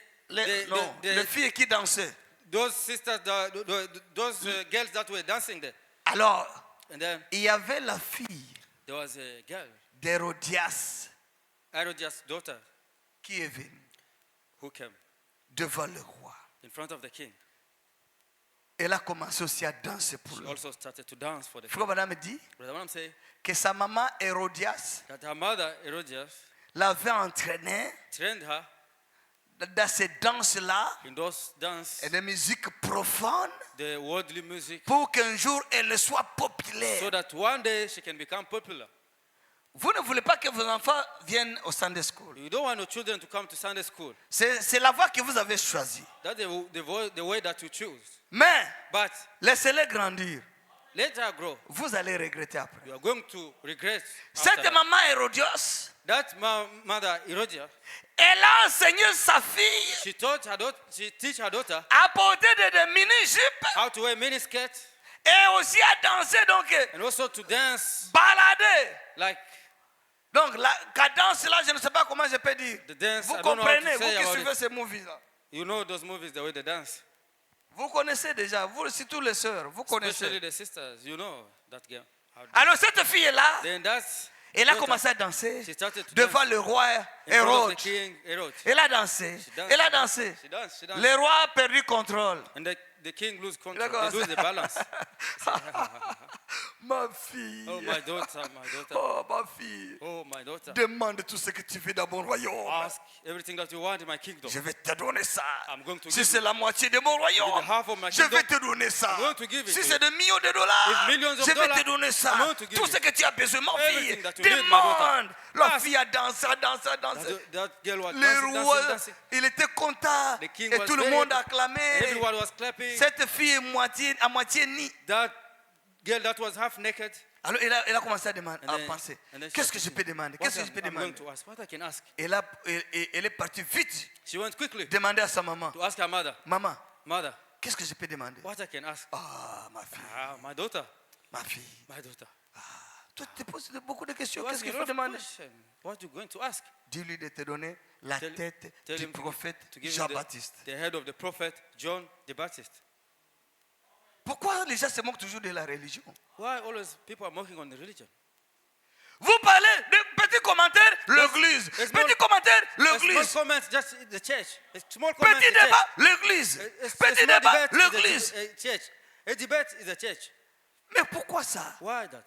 Non, les filles qui dansaient. Those sisters, those girls that were dancing there. Alors, And then il y avait la fille there was a girl, d'Hérodias Herodias' daughter, qui est venue who came devant le roi. in front of the king. Elle a commencé aussi à danser pour She lui. also started to dance for the king. Frère Madame dit Brother, what I'm saying, que sa maman Hérodias that her mother, Herodias, l'avait entraînée trained her dans ces danses-là in those dances, et de musique profonde the worldly music, pour qu'un jour elle soit populaire. so that one day she can become popular. Vous ne voulez pas que vos enfants viennent au Sunday School. You don't want your children to come to Sunday school. C'est la voie que vous avez choisie. That's the way that you choose. Mais But laissez-les grandir. let her grow. Vous allez regretter après. You are going to regret. after Cette that. maman Hérodias, That mother, Herodias, elle a enseigné sa fille she teach her daughter à porter des mini-jupes how to wear miniskirts et aussi à danser, donc and also to dance balader. like Donc la cadence là, je ne sais pas comment je peux dire. the dance. Vous I don't know how comprenez, to vous say qui about suivez it. ces movies-là. You know those movies, the way they dance. Vous connaissez déjà, vous aussi tous les sœurs, vous Especially connaissez. the sisters, you know that girl. how to dance. Alors cette fille-là, Then that's elle a daughter, commencé à danser she started to devant dance le roi in front of the Hérode. king Herod. Elle a dansé, danced. elle a dansé. She danced, she danced. Le roi a perdu contrôle. And the king lose control. D'accord. They lose the balance. Ma fille. Oh my daughter, my daughter. Oh ma fille. Oh my daughter. Demande tout ce que tu veux dans mon royaume. Ask everything that you want in my kingdom. Je vais te donner ça. I'm going to Si give c'est you. la moitié de mon royaume, Give you half of my je vais kingdom. te donner ça. I'm going to give it Si to c'est you. des millions de dollars, If millions of je vais te dollars, donner ça. I'm going to give Tout you. ce que tu as besoin, ma fille. Everything that you need, my Demande. daughter. La Ask. fille a dansé, dansé, dansé. That girl was Le dancing, roi, dancing, dancing. il était content. The king Et was tout le very monde happy. acclamait. Everyone was clapping. Cette fille est à moitié nue. That girl that was half naked. Alors elle a commencé à demander, And à then- penser. and then she Qu'est-ce que je started peux thinking, demander? what Qu'est-ce que je peux I'm going demander? to ask? What I can ask? Elle est partie vite She went quickly demander à sa maman. to ask her mother. Maman, Mother, qu'est-ce que je peux demander? what I can ask? Ah, ma fille, Ah, my daughter. ma fille. My daughter. Toi, tu te poses beaucoup de questions. You Qu'est-ce ask qu'il a faut lot of demander? questions. What are you going to ask? Dis-lui de te donner la Tell- tête tell du him prophète to give him Jean-Baptiste. the head of the prophet John the Baptist. Pourquoi les gens se moquent toujours de la religion? Why always people are mocking on the religion? Vous parlez de petits commentaires, l'église. a small- Petit commentaire, A small l'église. comment just in the church. A small comment Petit in the church. débat, l'église. A Petit small débat, debate is l'église. a church. A debate is a church. Mais pourquoi ça? Why that?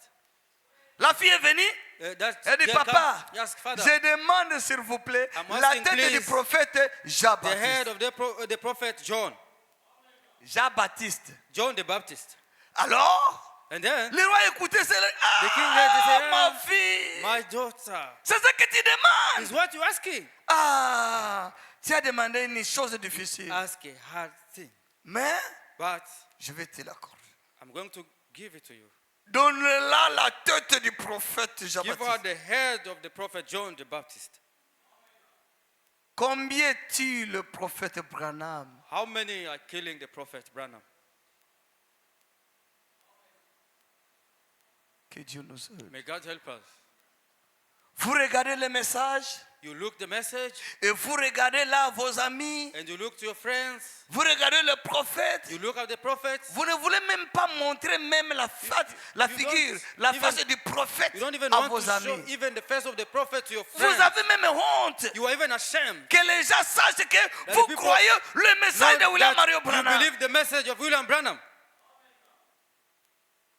La fille est venue. That Elle dit, girl papa, come, ask father, je demande s'il vous plaît I'm la asking, tête du please, prophète the head Jean-Baptiste. of the prophet John. Jean-Baptiste. John the Baptist. Alors, And then, le roi écoutait cela. The king had to say, Ah, ma fille. my daughter, C'est ce que tu demandes. is what you asking? Ah, tu as demandé une chose difficile. Ask a hard thing. Mais But je vais te l'accorder. I'm going to give it to you. Donne-la la tête du prophète Give her Jean-Baptiste. the head of the prophet John the Baptist. Combien tue le prophète Branham? How many are killing the prophet Branham? Que Dieu nous aide. May God help us. Vous regardez les messages You look the message et vous regardez là vos amis. and you look to your friends. Vous regardez le prophète. You look at the prophets. Vous ne voulez même pas montrer même la you figure, don't la even- face du prophète You don't even à want vos to show amis. even the face of the prophet to your Vous friends. avez même honte You are even ashamed. que les gens sachent que the vous people croyez le message de Know William that Mario you Branham. believe the message of William Branham.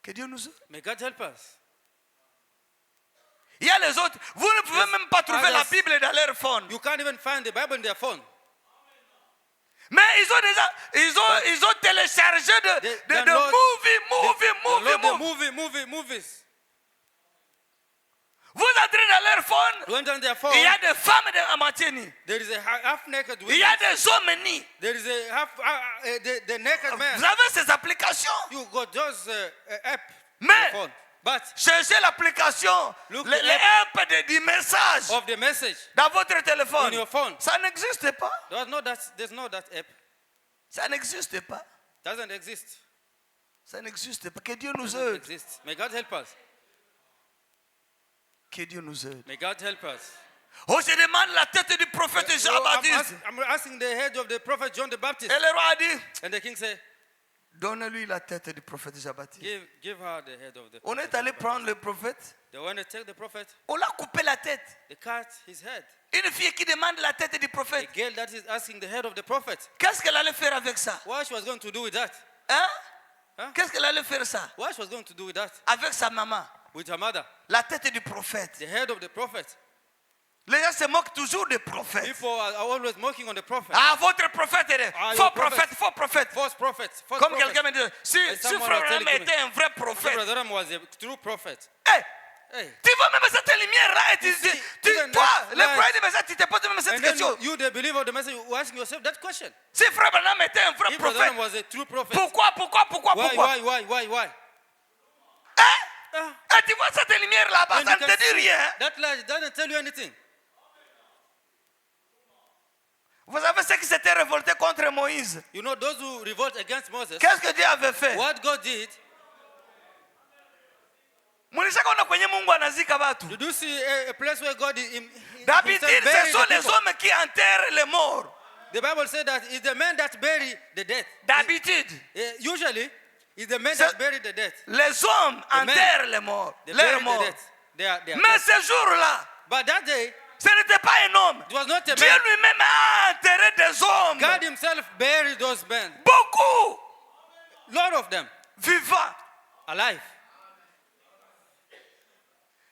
Que Dieu nous aide. May God help us. Il y a les autres. Vous ne pouvez même pas trouver la Bible dans leur phone. You can't even find the Bible in their phone. Mais ils ont téléchargé de movies. Vous entrez dans leur phone. You enter on their phone. Il y a des femmes à moitié nues. There is a half-naked woman. Il y a des hommes nus. There is a half, the naked man. Vous avez ces applications. You got those apps on Mais the phone. But cherchez l'application, les apps du message of the message dans votre téléphone. in your phone. Ça n'existe pas. There's no that app. Ça n'existe pas. Doesn't exist. Ça n'existe pas. Que Dieu nous Doesn't aide. exist. May God help us. Que Dieu nous aide. May God help us. Oh, je demande la tête du prophète Jean-Baptiste. I'm asking the head of the prophet John the Baptist. Et le roi a dit, And the king said, donne-lui la tête du prophète Jean-Baptiste. give her the head of the On prophet. est allé prendre le prophète. They want to take the prophet. On l'a coupé la tête. They cut his head. Une fille qui demande la tête du A prophète. girl that is asking the head of the prophet. Qu'est-ce qu'elle allait faire avec ça? What she was going to do with that? Hein? Huh? Qu'est-ce qu'elle allait faire ça? What she was going to do with that? Avec sa maman. With her mother. La tête du prophète. The head of the prophet. Les gens se moquent toujours des prophètes. People are always mocking on the prophet. Ah, votre prophète est Ah, faux your prophète, faux prophète. False prophet. False Comme prophet. quelqu'un me dit, si someone Frère was Branham telling me, était un vrai So prophète, Brother Ram was a true prophet. hey, Hey. tu vois même cette lumière-là et tu You dis, see, even toi, that le light. croyant du message, tu te poses même cette And then question. you, the believer of the message, you asking yourself that question. Si Frère Branham était un vrai If Brother prophète, Ram was a true prophet, pourquoi? why? Hein? Et tu vois cette lumière là-bas, And ça you ne can te dit see rien. that light doesn't tell you anything. Vous savez ceux qui s'étaient révoltés contre Moïse. You know those who revolt against Moses, Qu'est-ce que Dieu avait fait? what God did, Mulishakaona kwenye Mungu anazika watu. did you see a place where God himself D'habitude, ce buried sont the les people? hommes qui enterrent les morts. The Bible said that it's the men that bury the dead. D'habitude, Usually, it's the men So- that bury the dead. les hommes men, enterrent les morts. They Leurs bury the morts. dead. They are Mais dead. ce jour-là, But that day, ce n'était pas un homme. it was not a Dieu man. lui-même a enterré des hommes. God himself buried those men. Beaucoup Lot of them vivants. alive.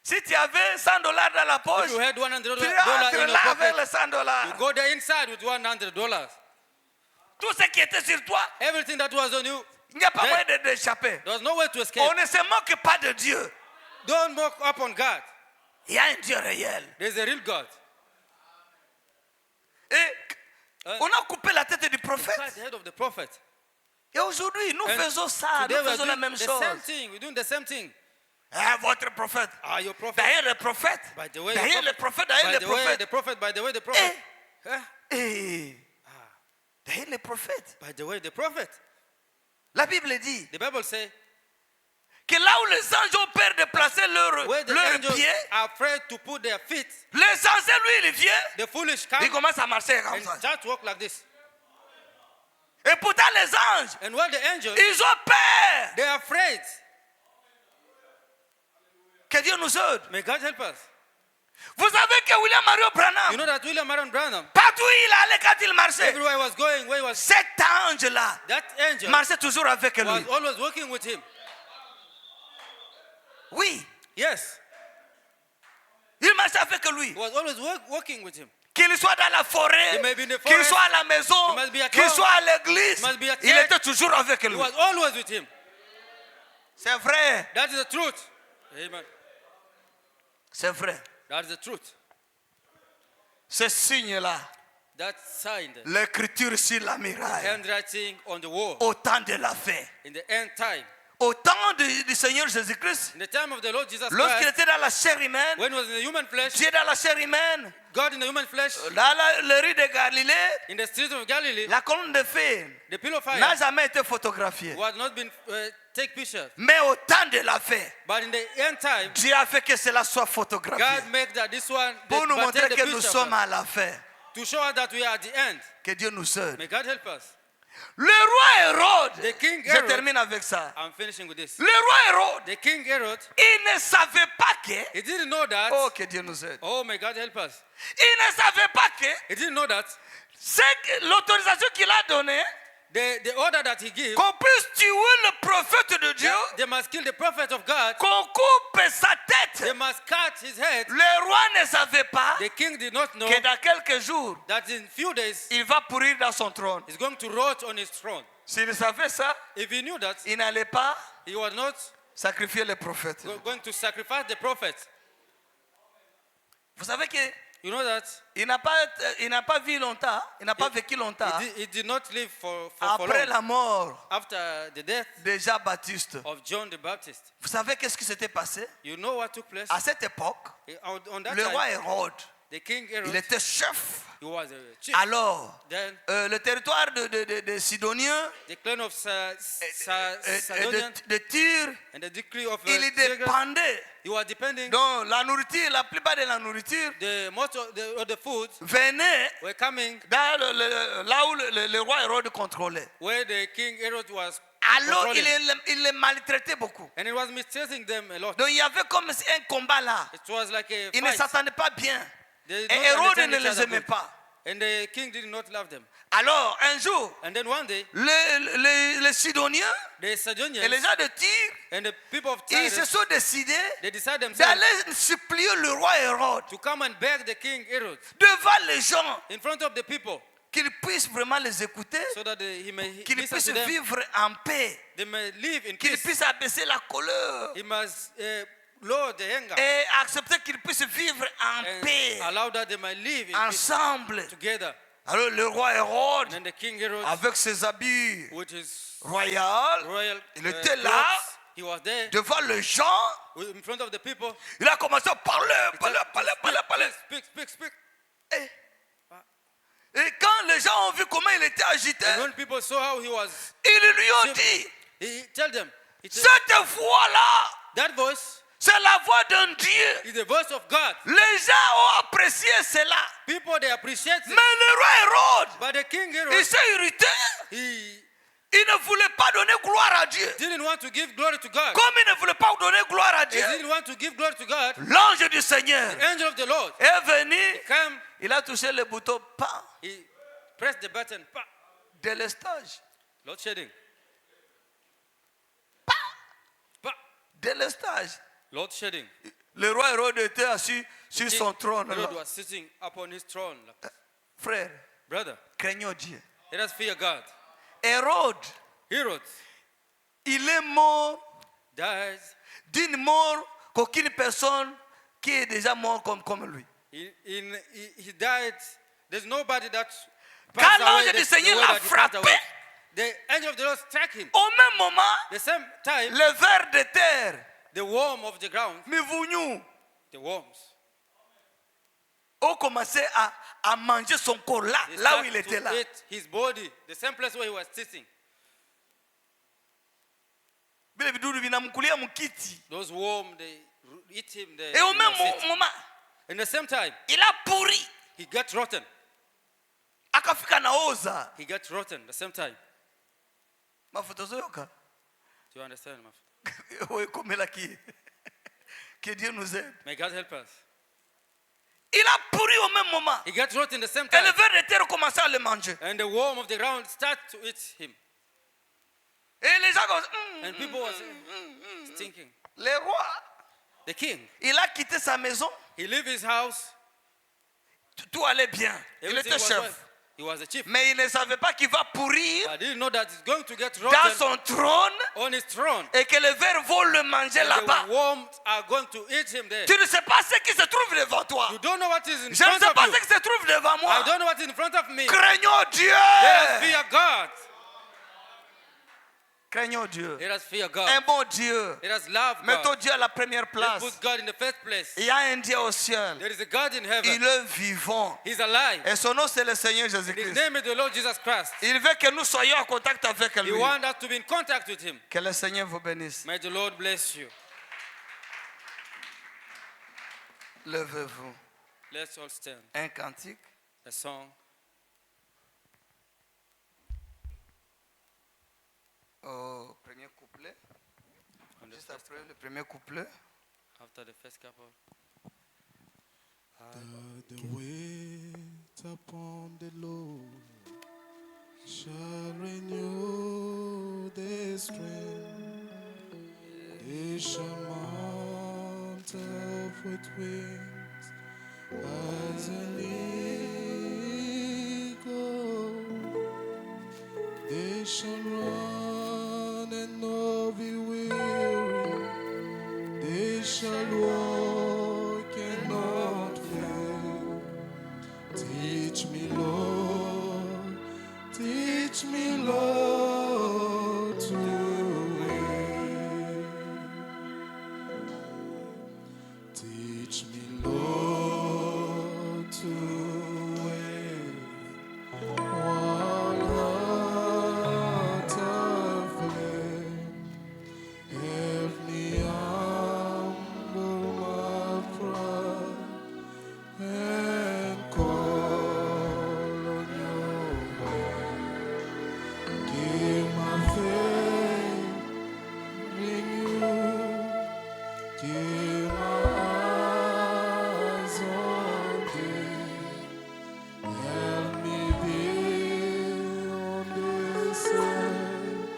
Si tu avais $100 dans la poche, If you had $100 tu in entres your là avec pocket, les $100. you go there inside with $100. Tout ce qui était sur toi, Everything that was on you, il n'y a pas Then- moyen d'échapper. there was no way to escape. On ne se moque pas de Dieu. Don't mock up on God. Il y a un Dieu réel. There's a real God. Et on a coupé la tête du Cut prophète. the head of the prophet. Et aujourd'hui, nous And faisons ça. Today Nous we are faisons la doing même the chose. same thing. We're doing the same thing. Ah, votre prophète. Your prophet. Derrière le prophète. By the way, Derrière le prophète. Derrière by le the way, prophète. the prophet. By the way, the prophet. Huh? Et derrière le prophète. By the way, the prophet. La Bible dit The Bible says, que là où les anges ont peur de placer where leur the angels pied, are afraid to put their feet, les anges, lui, il vient. the foolish Il come commence à marcher comme and ça. start to walk like this. Et pourtant, les anges, And while the angels, ils ont peur. they are afraid. Que Dieu nous aide. May God help us. Vous savez que William Mario Branham, You know that William Marion Branham, partout où il allait quand il marchait, everywhere he was going, where he was, cet ange-là that angel marchait toujours avec was lui. always walking with him. Oui, Yes, il marchait avec lui. he was always walking with him. Qu'il soit dans la forêt, He may be in the qu'il forest, soit à la maison, he must be at qu'il home, soit à l'église, he must be at il church. était toujours avec He lui. was always with him. C'est vrai, That is the truth. Amen. c'est vrai. That is the truth. Ce signe-là, That sign, l'écriture sur la muraille, handwriting on the wall, au temps de la fin, in the end time, au temps du Seigneur Jésus-Christ, in the time of the Lord Jesus lorsqu'il Christ, était dans la chair humaine, when he was in the human flesh, Dieu dans la chair humaine, God in the human flesh, dans le rue de Galilée, in the streets of Galilee, la colonne de feu the pillar of fire n'a jamais été photographiée. who had not been take pictures. Mais au temps de la fin, But in the end time, Dieu a fait que cela soit photographié. God make that this one Pour nous but montrer take the que nous picture sommes of à la fin. it, to show us that we are at the end. Que Dieu nous aide. May God help us. Le roi Hérode, The king je Herod, termine avec ça. I'm finishing with this. Le roi Hérode, The king Herod, il ne savait pas que, he didn't know that. oh que Dieu nous aide. Oh, may God help us. Il ne savait pas que He didn't know that l'autorisation qu'il a donnée, the order that he gives, qu'on puisse tuer le prophète de Dieu, they must kill the prophet of God. qu'on coupe sa They tête. must cut his head. Le roi ne savait pas The king did not know que dans quelques jours, that in few days il va pourrir dans son trône. he's going to rot on his throne. S'il savait ça, If he knew that, il n'allait pas he was not sacrifier les prophètes. going to sacrifice the prophet. Vous savez que You know that il n'a pas vécu longtemps, il n'a pas vécu longtemps he did not live for après long la mort after the death de Jean-Baptiste. of John the Baptist. Vous savez qu'est-ce qui s'était passé? You know what took place? À cette époque, On that le time, roi Hérode, the king Herod, il était chef. he was a chief. Alors, Then le territoire de Sidoniens the clan of et Sidonian de Tyr, and the decree of il y Tigris, dépendait. he was depending. Donc, la nourriture, la plupart de la nourriture Most of the food venait were coming dans là où le roi Hérode contrôlait. where the king Herod was Alors, controlling. il les maltraitait beaucoup. And it was mistreating them a lot. Donc, il y avait comme un combat là. It was like a Ils ne fight. s'attendaient pas bien. They Et did not Hérode understand ne each les other aimait good. pas. And the king did not love them. Alors, un jour, And then one day, les Sidoniens the et les Sidonians gens de Tyr, and the people of ils se Tyre, sont décidés they decided themselves d'aller supplier le roi Hérode to come and beg the king Herod devant les gens, in front of the people qu'il puisse vraiment les écouter, so that he may qu'il listen puisse to them. vivre en paix, They may live in qu'il peace. puisse abaisser la colère He must lower the anger et accepter qu'ils puissent vivre en paix, and allow that they may live in peace ensemble. together. Alors le roi And Hérode, then the king Herod, avec ses habits with his royaux, royal il était là, clothes, he was there devant les gens, in front of the people. il a commencé à parler. Speak. Et quand les gens ont vu comment il était agité, And when people saw how he was, ils lui ont dit, he tell them, cette voix-là, that voice c'est la voix d'un Dieu. is the voice of God. Les gens ont apprécié cela. People, they appreciate Mais it. le roi Hérode, But the king Herod, il s'est irrité. he Il ne voulait pas donner gloire à Dieu. didn't want to give glory to God. Comme il ne voulait pas donner gloire à He Dieu, didn't want to give glory to God. l'ange du Seigneur The angel of the Lord est venu. came, Il a touché le bouton pas he pressed the button, délestage. Lord shedding, Délestage. Lord shedding. Le roi Hérode était assis sur son trône. Herod là. was sitting upon his throne. Frère, Brother, craignons Dieu. let us fear God. Hérode, Herod il est mort died. d'une mort qu'aucune personne qui est déjà mort comme lui. He died. There's nobody that Quand passed away l'ange du the Seigneur way l'a that he passed frappé, away. The angel of the Lord struck him. au même moment, The same time, les vers de terre, the worm of the ground, Mivugnou, the worms, ont commencé à manger son corps là, they là où started il était to là. eat his body, the same place where he was sitting. Vile vidudu vinamkulia mkiti. Those worms, they eat him there. Et au même moment, In the same time, il a pourri. he got rotten. Akafika naoza. He got rotten the same time. Mafuta zoyoka. Do you understand? My Oye komela ki. Que Dieu nous aide. May God help us. Il a pourri au même moment. He got rotten the same Et le time. ver de terre commençait à le manger. And the worm of the ground started to eat him. Et les gens commencent. And people were thinking, Le roi, the king, il a quitté sa maison. he left his house. Tout allait bien. Il Everything était was chef. well. He was the chief. Mais il ne savait pas qu'il va pourrir I didn't know that he's going to get dans rotten son trône on his throne. et que les vers vont le manger And là-bas. the worms are going to eat him there. Tu ne sais pas ce qui se trouve devant toi. You don't know what is in Je ne front sais of pas you. ce qui se trouve devant moi. I don't know what is in front of me. Craignons Dieu. Let us fear God. Craignons Dieu. Let us fear God. Un bon Dieu. Let us love Mettons God. Dieu à la première Let's place. put God in the first place. Il y a un Dieu au ciel. There is a God in Il heaven. est vivant. He's alive. Et son nom, c'est le Seigneur His Jésus-Christ. name is the Lord Jesus Christ. Il veut que nous soyons en contact avec He lui. wants us to be in contact with him. Que le Seigneur vous bénisse. May the Lord bless you. Levez-vous. Let's all stand. Un cantique. A song. Au premier couplet. On the Juste first, après le premier couplet. after the first couple. The wait upon the Lord shall renew They shall mount up with wings as an eagle. They shall run and not be weary. They shall walk and not faint. Teach me, Lord, to wait. Teach me, Lord, to wait. While heart of flame, help me humble my pride and call on your name. Give my faith, bring you. Give my eyes on thee. Help me be on this earth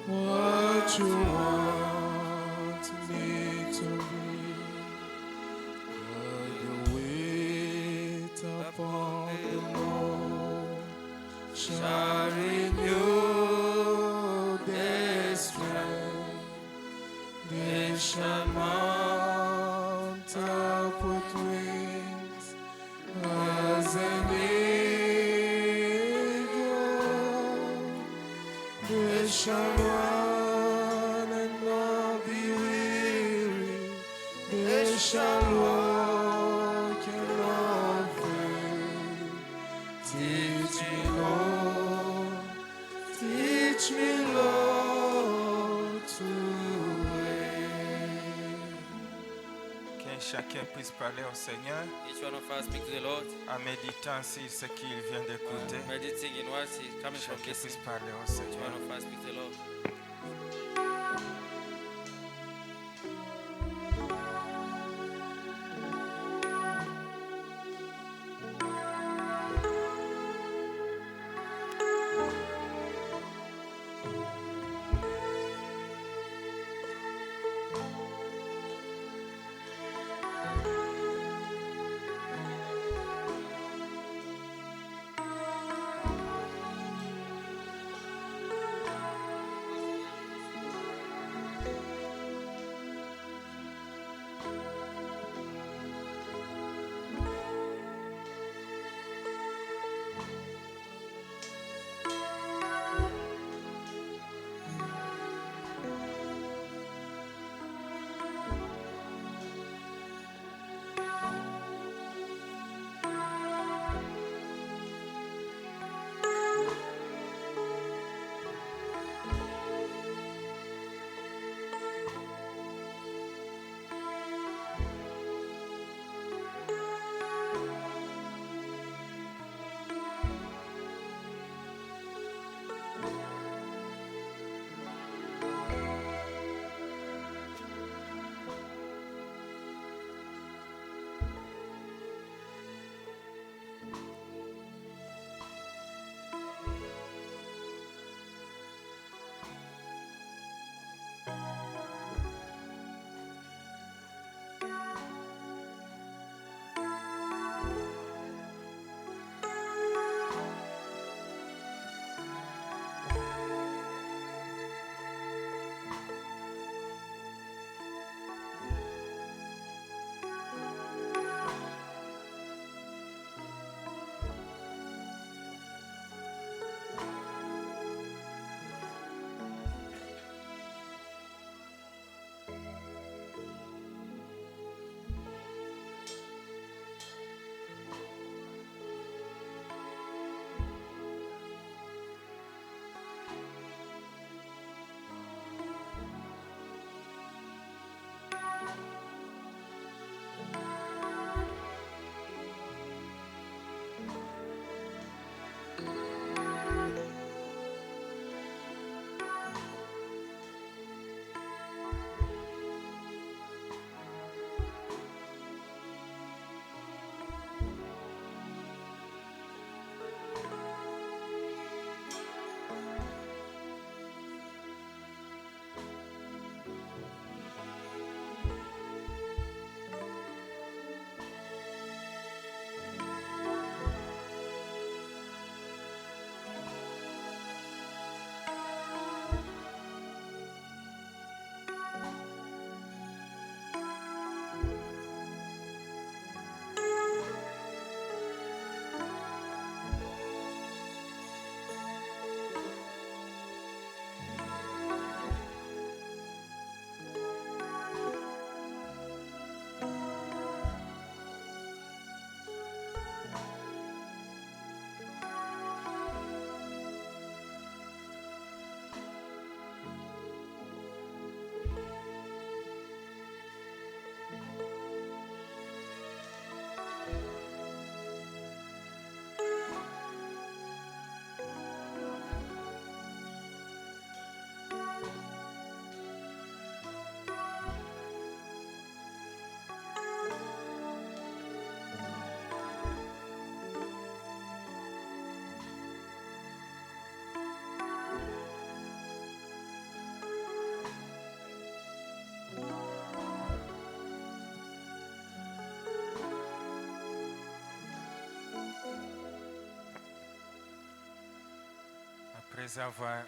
what you want me to be. Lord, you wait upon the Lord, shall renew their strength. They shall mount up with wings as an eagle. They shall run and not be weary. They shall walk and not faint. Teach me, Lord, to wait. Que chacun puisse parler au Seigneur Each one of us speak to the Lord, en méditant sur ce qu'il vient d'écouter. meditating in what is coming from Chacun this. puisse parler au Each Seigneur. one of us speak to the Lord. Après avoir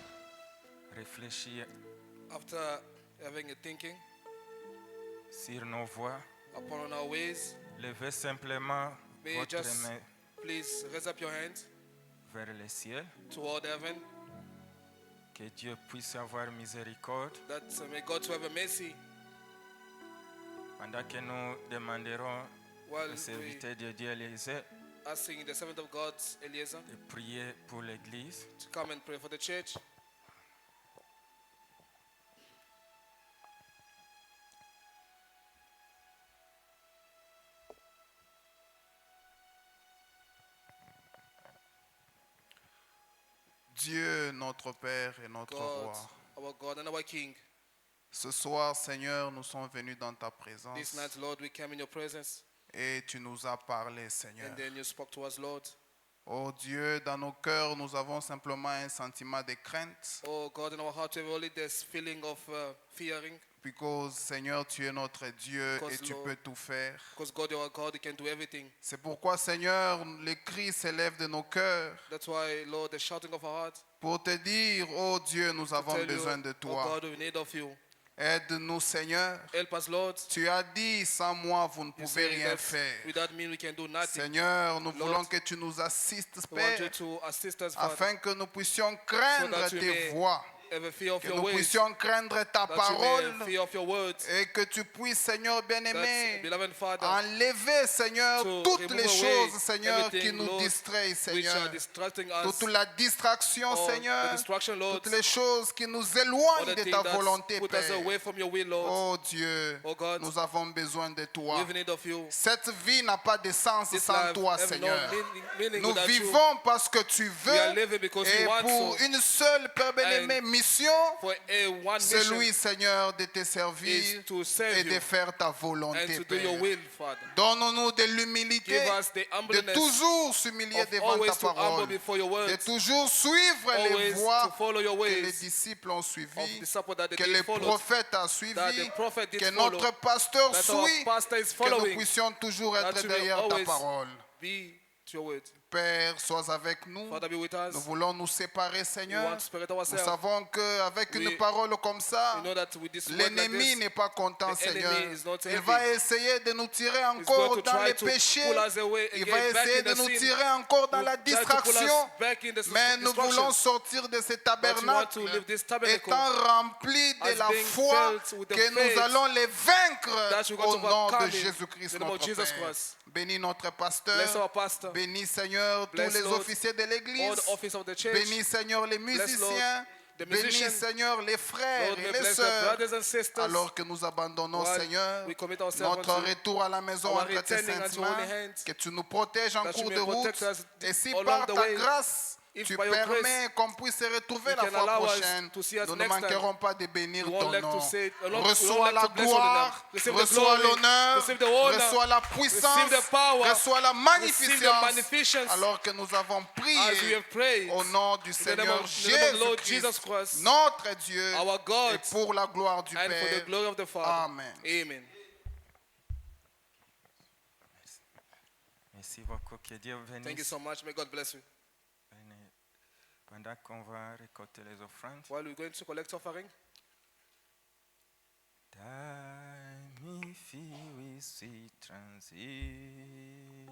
réfléchi After having a thinking sur nos voies, upon our ways, levez simplement may you votre just main please raise up your hands vers le ciel. toward heaven, Que Dieu puisse avoir miséricorde that may God to have a mercy pendant que nous demanderons while au we serviteur de Dieu Élisée asking the servant of God, Eliezer, de prier pour l'Église. to come and pray for the church. Dieu, notre Père et notre God, Roi, our God and our King. ce soir, Seigneur, nous sommes venus dans ta présence This night, Lord, we came in your presence, et tu nous as parlé, Seigneur. and then you spoke to us, Lord. Oh Dieu, dans nos cœurs, nous avons simplement un sentiment de crainte, Oh God, in our heart, we have only this feeling of fearing, because, Seigneur, tu es notre Dieu Because, et tu Lord, peux tout faire. because God, you are God, you can do everything. C'est pourquoi, Seigneur, les cris s'élèvent de nos cœurs That's why, Lord, the shouting of our heart, pour te dire, oh Dieu, nous to avons tell besoin you, de oh toi. God, we need of you. Aide-nous, Seigneur. Help us, Lord. Tu as dit, sans moi, vous ne You pouvez say rien that faire. without me, we can do nothing. Seigneur, nous Lord, voulons que tu nous assistes, We want you Père, to assist us, Father, afin que nous puissions craindre that we tes may voix, have a fear of que your nous ways, puissions craindre ta that we may parole have fear of your words, et que tu puisses, Seigneur that, bien-aimé, beloved Father, enlever, Seigneur, to toutes remove les away choses, Seigneur, qui everything, nous Lord, distraient, which are Seigneur. distracting us, Toute la distraction, all the Seigneur, distraction, Lord, toutes les choses qui nous all éloignent the de things ta that volonté, put us Père. away from your will, Lord. Oh Dieu, Oh God, nous avons besoin de we toi. have need of you. Cette vie n'a pas de sens This sans life toi, have Seigneur. no meaning Nous without you. vivons parce que tu We are veux living because et you want pour so. une seule, Père bien-aimé, mission, For a one celui, mission Seigneur, de te servir is to serve et de you faire ta and volonté, to do your Père. will, Father. Donne-nous de l'humilité, Give us the de humbleness toujours s'humilier of devant ta always to humble parole, before your de words, toujours suivre les always to voies follow your que les ways disciples ont of suivies, disciple that que they les followed, prophètes ont that suivi, the prophet did que follow, notre pasteur that our suit, pastor is que nous following, puissions toujours that être we will derrière ta always parole. be to your word. Père, sois avec nous. Father, be with us. Nous voulons nous séparer, We Seigneur. want to separate Nous ourselves. savons qu'avec We- une parole comme ça, We know that with this word like l'ennemi this, n'est pas content, the enemy Seigneur. is not Il happy. va essayer de nous tirer He's going encore to dans try les to péchés. pull us away Il again, va back essayer in de the nous sin. tirer encore dans He'll la try to pull us distraction. back in the Mais nous destruction. voulons sortir de ce want tabernacle to leave this tabernacle étant remplis de as la being foi filled with the que nous faith allons les vaincre that we're going au to nom de overcome in Jésus-Christ, the name of notre Jesus Père. Christ. Bénis notre Bless pasteur. our pastor. Bénis, Seigneur, tous Bless, les Lord, officiers de all l'Église. the office of the church. Bénis, Seigneur, les musiciens. the Bénis, musicians. Seigneur, les frères Lord, et may les bless the sœurs. brothers and sisters. Alors que nous abandonnons, While Seigneur, we commit ourselves notre unto retour à la maison our entre tes returning saintes unto holy mains, hands, que tu nous protèges en that you cours may de route. protect us Et si along par the ta way, grâce, if tu by your permets grace, qu'on puisse se retrouver you la can fois allow us prochaine, to see us nous ne next time. manquerons pas de bénir We won't ton like to nom. say, we won't Reçois like la to bless your name. gloire, Receive the reçois glory, l'honneur, receive the honor, reçois la receive puissance, the power, reçois la receive the magnificence, magnificence, alors que nous avons as we prié have prayed au nom du in the name Seigneur of the Lord Jesus Jésus-Christ, Christ, notre Dieu, our God, et pour la gloire du and for the Père. glory of the Father. Amen. Amen. Merci beaucoup. Que Dieu Thank you bénisse. so much. May God bless you. Pendant qu'on va récolter les offrandes, While we're going to collect offering, time if we sweet transit.